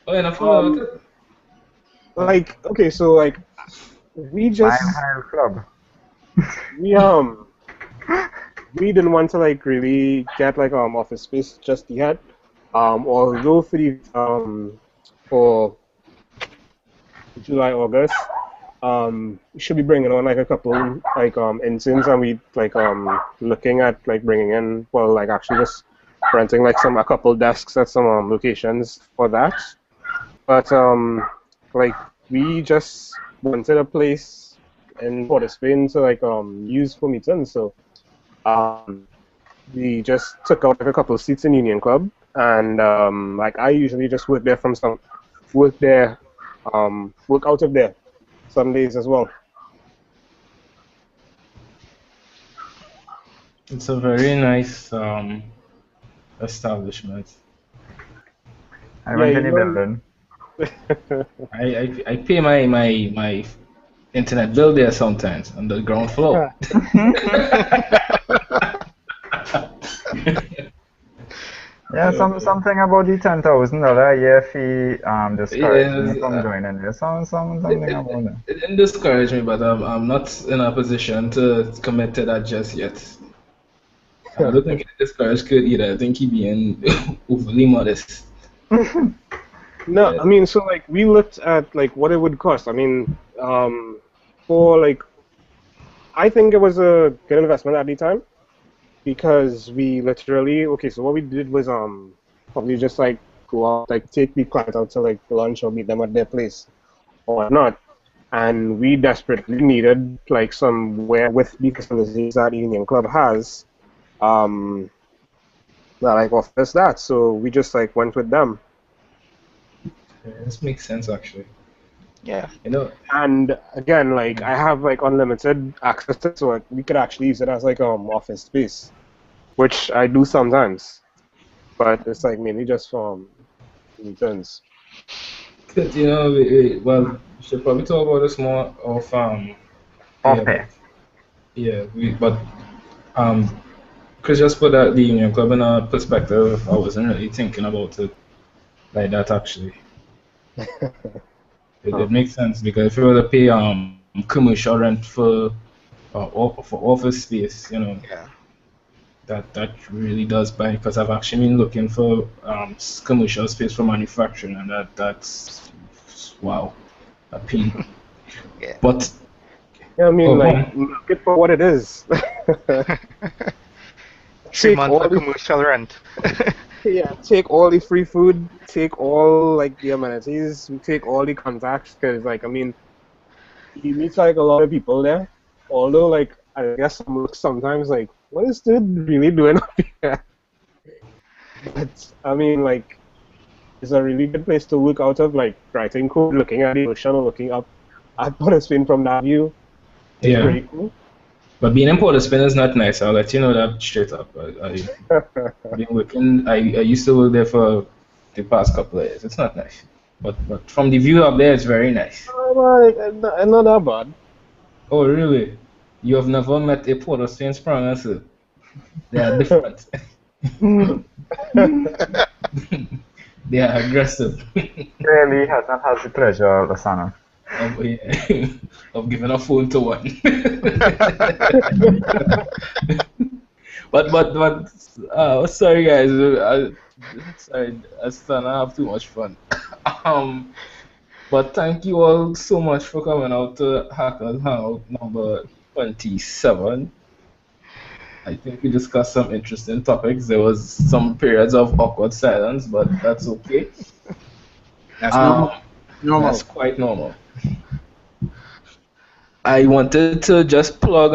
A: Oh, and I forgot.
F: Like okay, so like we just
D: Mile High Club.
F: we didn't want to like really get like office space just yet. Although for July, August, we should be bringing on like a couple like interns, and we like looking at like bringing in, well, like actually just renting like a couple desks at some locations for that. But like we just wanted a place in Port of Spain to like use for meetings, so we just took out like a couple of seats in Union Club, and like I usually just work out of there some days as well.
A: It's a very nice establishment.
D: I went in
F: you
D: the
F: know-
D: building.
A: I pay my internet bill there sometimes on the ground floor.
D: Yeah, something about the $10,000 a year fee discouraged me
A: Yes,
D: from joining there. Something about it.
A: It didn't discourage me, but I'm not in a position to commit to that just yet. I don't think it discouraged Kurt either. I think he being overly modest.
F: No,
A: Yeah.
F: I mean, so like we looked at like what it would cost. I mean, for like I think it was a good investment at the time because we literally okay. So what we did was probably just like go out, like take the client out to like lunch or meet them at their place or whatnot, and we desperately needed like somewhere with the facilities that Union Club has, that like offers that. So we just like went with them.
A: Yeah, this makes sense actually.
C: Yeah.
A: You know,
F: And again, like I have like unlimited access to it, so like, we could actually use it as like office space, which I do sometimes, but it's like mainly just for returns.
A: 'cause, well, we should probably talk about this more of yeah, but
D: Okay.
A: yeah, but um, Chris just put that the Union Club in a perspective. I wasn't really thinking about it like that actually. It makes sense because if you were to pay commercial rent for office space,
C: Yeah.
A: that really does buy because I've actually been looking for commercial space for manufacturing and that's wow a pain.
C: Yeah.
A: But
F: Yeah, I mean,
A: oh,
F: like
A: man,
F: look it for what it is.
C: 3
F: Take
C: months
F: all
C: of
F: the
C: commercial rent.
F: yeah, take all the free food, take all like the amenities, take all the contacts, because like I mean, you meet like a lot of people there. Although like I guess some look sometimes like, what is dude really doing up here? But I mean, like it's a really good place to look out of, like writing code, looking at the ocean, or looking up at Port of Spain from that view. It's
A: yeah.
F: pretty cool.
A: But being in Port of Spain is not nice. I'll let you know that straight up. I've been working. I used to work there for the past couple of years. It's not nice. But from the view up there, it's very nice.
F: Like, not that bad.
A: Oh, really? You have never met a Port of Spain Spranger, sir? They are different. They are aggressive.
D: Clearly has not had the pleasure, Lasana.
A: of, yeah, of giving a phone to one. but sorry guys, sorry, I still not have too much fun. But thank you all so much for coming out to Hackers Hangout number 27. I think we discussed some interesting topics. There was some periods of awkward silence, but that's okay.
B: That's normal.
A: That's quite normal. I wanted to just plug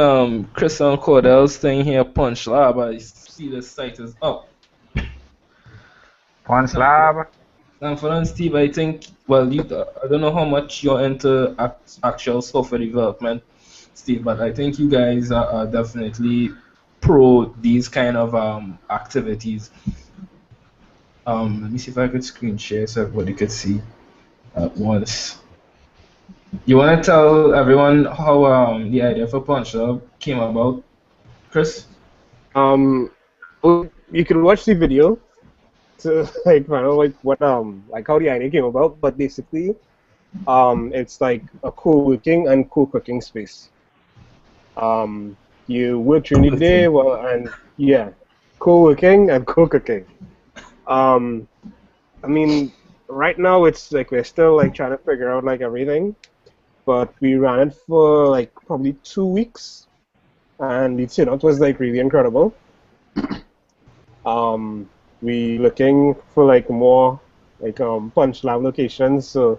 A: Chris and Cordell's thing here, Punch Lab. I see the site is up.
D: Punch Lab.
A: And for instance, Steve, I think I don't know how much you're into actual software development, Steve, but I think you guys are definitely pro these kind of activities. Let me see if I could screen share so everybody could see at once. You want to tell everyone how the idea for Punch Lab came about, Chris?
F: Well, you can watch the video to like find out like what like how the idea came about. But basically, it's like a co-working and co-cooking space. You work during the day, well, and yeah, co-working and co-cooking. I mean, right now it's like we're still like trying to figure out like everything, but we ran it for like probably 2 weeks, and the turnout was like really incredible. We looking for like more like Punch Lab locations. So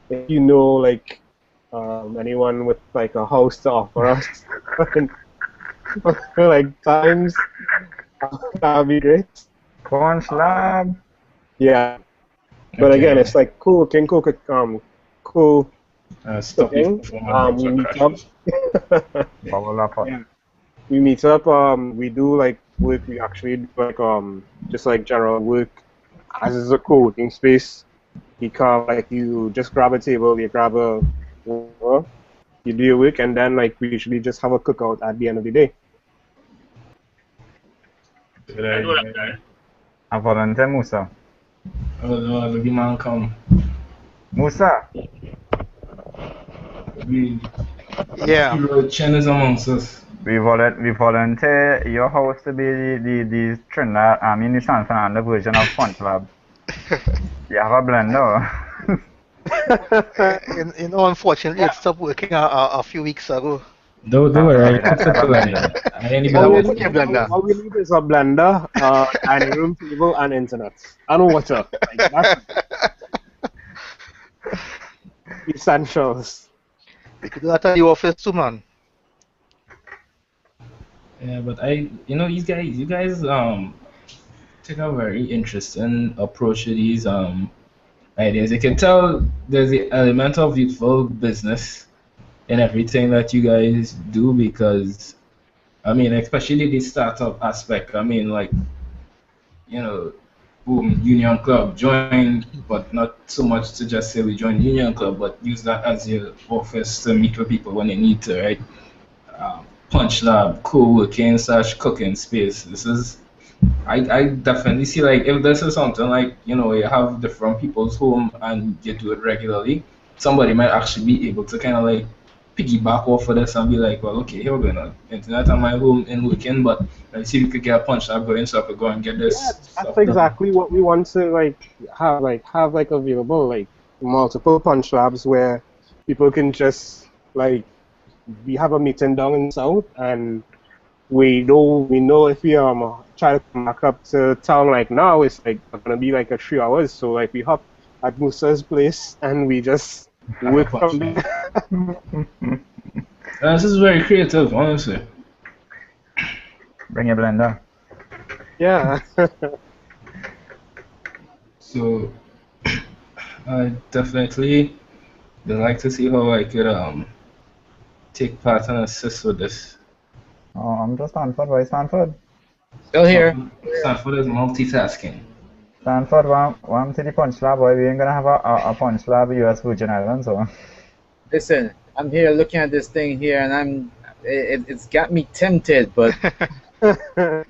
F: if you know like anyone with like a house to offer us for like times, that'd be great.
D: Punch Lab.
F: Yeah, but again, it's like cool
A: Stop you
F: cooking.
A: from my
F: We
A: browser
F: meet up.
A: crashes.
D: Bubble up.
F: Yeah. We meet up. We do like work. We actually do like just like general work. As is a co-working space, you come like you just grab a table, you grab a, you do your work, and then like we usually just have a cookout at the end of the day.
A: Good
H: I know that
A: idea.
H: guy.
D: A volunteer Musa.
A: Oh no, look the man come.
D: Musa.
A: We
C: Yeah.
A: Chen is amongst us.
D: we volunteer your house to be the Trinidad, the San Fernando version of Punch Lab. You have a blender.
C: Unfortunately, it stopped working a few weeks ago.
A: Don't worry, I fix it to blender. I ain't even
F: All
A: know
F: we,
A: what
C: Okay,
F: need,
C: blender.
F: all we need is a blender, dining room table, and internet. And water. Like, that's essentials.
C: We could do that at the office too, man.
A: Yeah, but you guys take a very interesting approach to these ideas. You can tell there's the element of youthful business in everything that you guys do because I mean, especially the startup aspect. I mean, like boom, Union Club, join, but not so much to just say we join Union Club, but use that as your office to meet with people when they need to, right? Punch lab, co-working slash cooking space. I definitely see like if this is something like you have different people's home and you do it regularly, somebody might actually be able to kind of like piggyback off of this and be like, well, okay, here we're going to internet on my home in weekend, but let's see if we could get a punch lab going so I could go and get this
F: Yeah,
A: stuff
F: that's
A: done.
F: exactly what we want to have available, like multiple punch labs where people can just like we have a meeting down in the south and we know if we try to come back up to town like now it's like gonna be like a 3 hours, so like we hop at Musa's place and we just
A: Have a
F: work
A: punch
F: from
A: lab.
F: there.
A: This is very creative, honestly.
D: Bring your blender.
F: Yeah.
A: So I definitely would like to see how I could take part and assist with this.
D: Oh, I'm just Stanford. Why Stanford?
B: Still here.
A: Stanford is multitasking.
D: Stanford, one to the punch lab. Boy, we ain't gonna have a punch lab US Virgin Islands, so.
B: Listen, I'm here looking at this thing here, and it's got me tempted, but
A: That's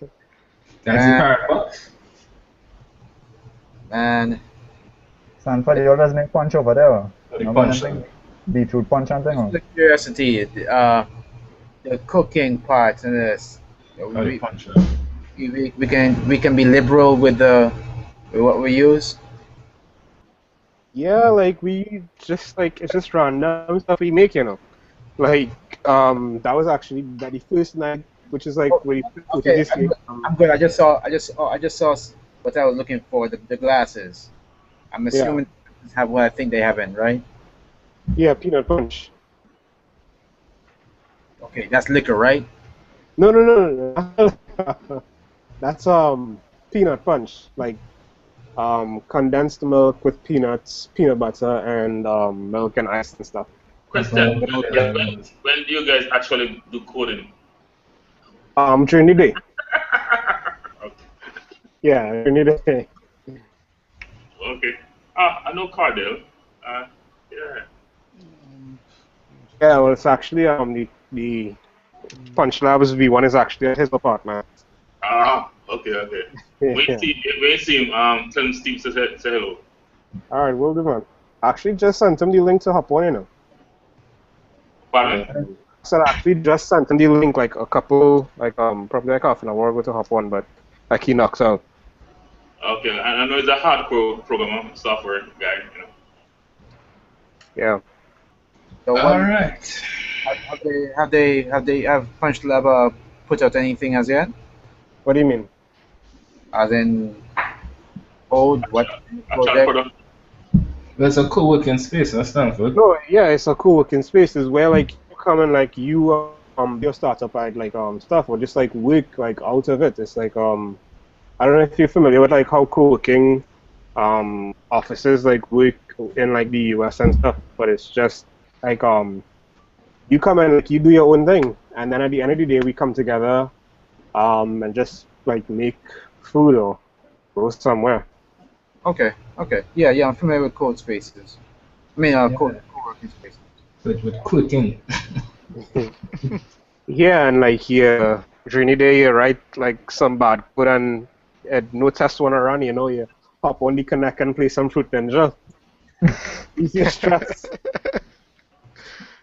A: the hard part.
B: man,
D: Stanford, you always make punch over there.
A: The
D: No
A: punch
D: thing.
A: lab.
D: Beetroot punch and thing.
B: just the curiosity, the cooking part in this.
A: Oh, the punch lab.
B: We can be liberal with what we use.
F: Yeah, like we just like it's just random stuff we make, Like that was actually the first night, which is like when we put
B: Okay,
F: this game.
B: I'm good. I just saw what I was looking for, the glasses. I'm assuming have what I think they have in, right?
F: Yeah, peanut punch.
B: Okay, that's liquor, right?
F: No. That's peanut punch, like condensed milk with peanuts, peanut butter, and milk and ice and stuff.
H: Question:
A: That's what
H: when do you guys actually do coding?
F: During the day.
H: Okay.
F: Yeah, during the day.
H: Okay. I know Cardell. Yeah.
F: Yeah, well, it's actually the punch labs V1 is actually at his apartment.
H: Okay.
F: Yeah.
H: When you see him, tell him Steve say hello.
F: All right, will do, man. Actually, just sent him the link to hop on,
H: Pardon?
F: So I actually just sent him the link like a couple, like probably like half an hour ago to hop on, but like he knocks out.
H: Okay, I know he's a hardcore programmer, software guy.
F: Yeah.
B: So
A: All right.
B: have Punch Lab put out anything as yet?
F: What do you mean?
B: As in code, what
H: Actual
B: project?
H: product.
A: There's a co-working space in Stanford.
F: No, yeah, it's a co-working space. Is where like you come and like you your startup like stuff or just like work like out of it. It's like I don't know if you're familiar with like how co-working offices like work in like the US and stuff, but it's just like you come and like you do your own thing, and then at the end of the day we come together and just like make food or go somewhere.
B: Okay. Yeah, I'm familiar with code spaces. I mean, co-working spaces.
A: With cooking.
F: Yeah, and like here during the day you write like some bad code and no test one around, you hop on the connect and play some Fruit Ninja. Easier stress.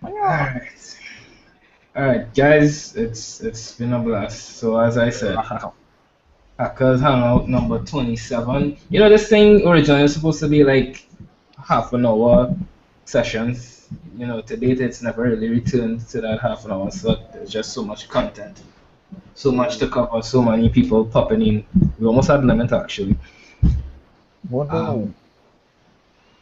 A: Alright. Alright, guys, it's been a blast. So as I said, Hackers Hangout number 27. You know, this thing originally was supposed to be like half an hour sessions. You know, to date it's never really returned to that half an hour slot. There's just so much content, so much to cover, so many people popping in. We almost had limit actually. Um,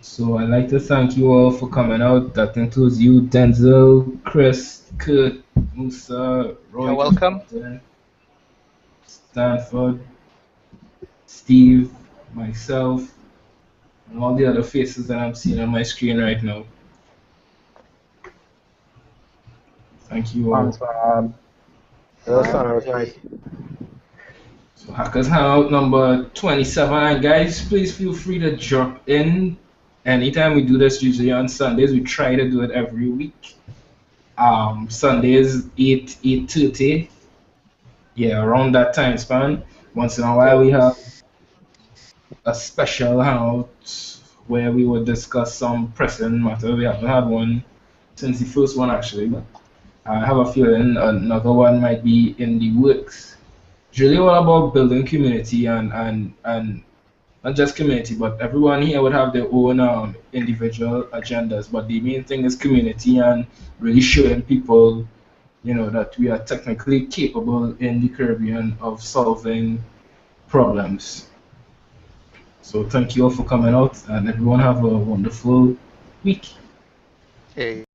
A: so I'd like to thank you all for coming out. That includes you, Denzel, Chris, Kurt, Musa, Roy,
C: You're welcome.
A: Stanford, Steve, myself, and all the other faces that I'm seeing on my screen right now. Thank you all.
D: Thanks, man.
E: That sounds nice.
A: So Hackers Hangout number 27. And guys, please feel free to drop in. Anytime we do this, usually on Sundays, we try to do it every week. Sundays 8:30. Yeah, around that time span. Once in a while we have a special hangout where we would discuss some pressing matter. We haven't had one since the first one actually, but I have a feeling another one might be in the works. It's really all about building community and not just community, but everyone here would have their own individual agendas. But the main thing is community and really showing people, you know, that we are technically capable in the Caribbean of solving problems. So thank you all for coming out, and everyone have a wonderful week.
C: Hey.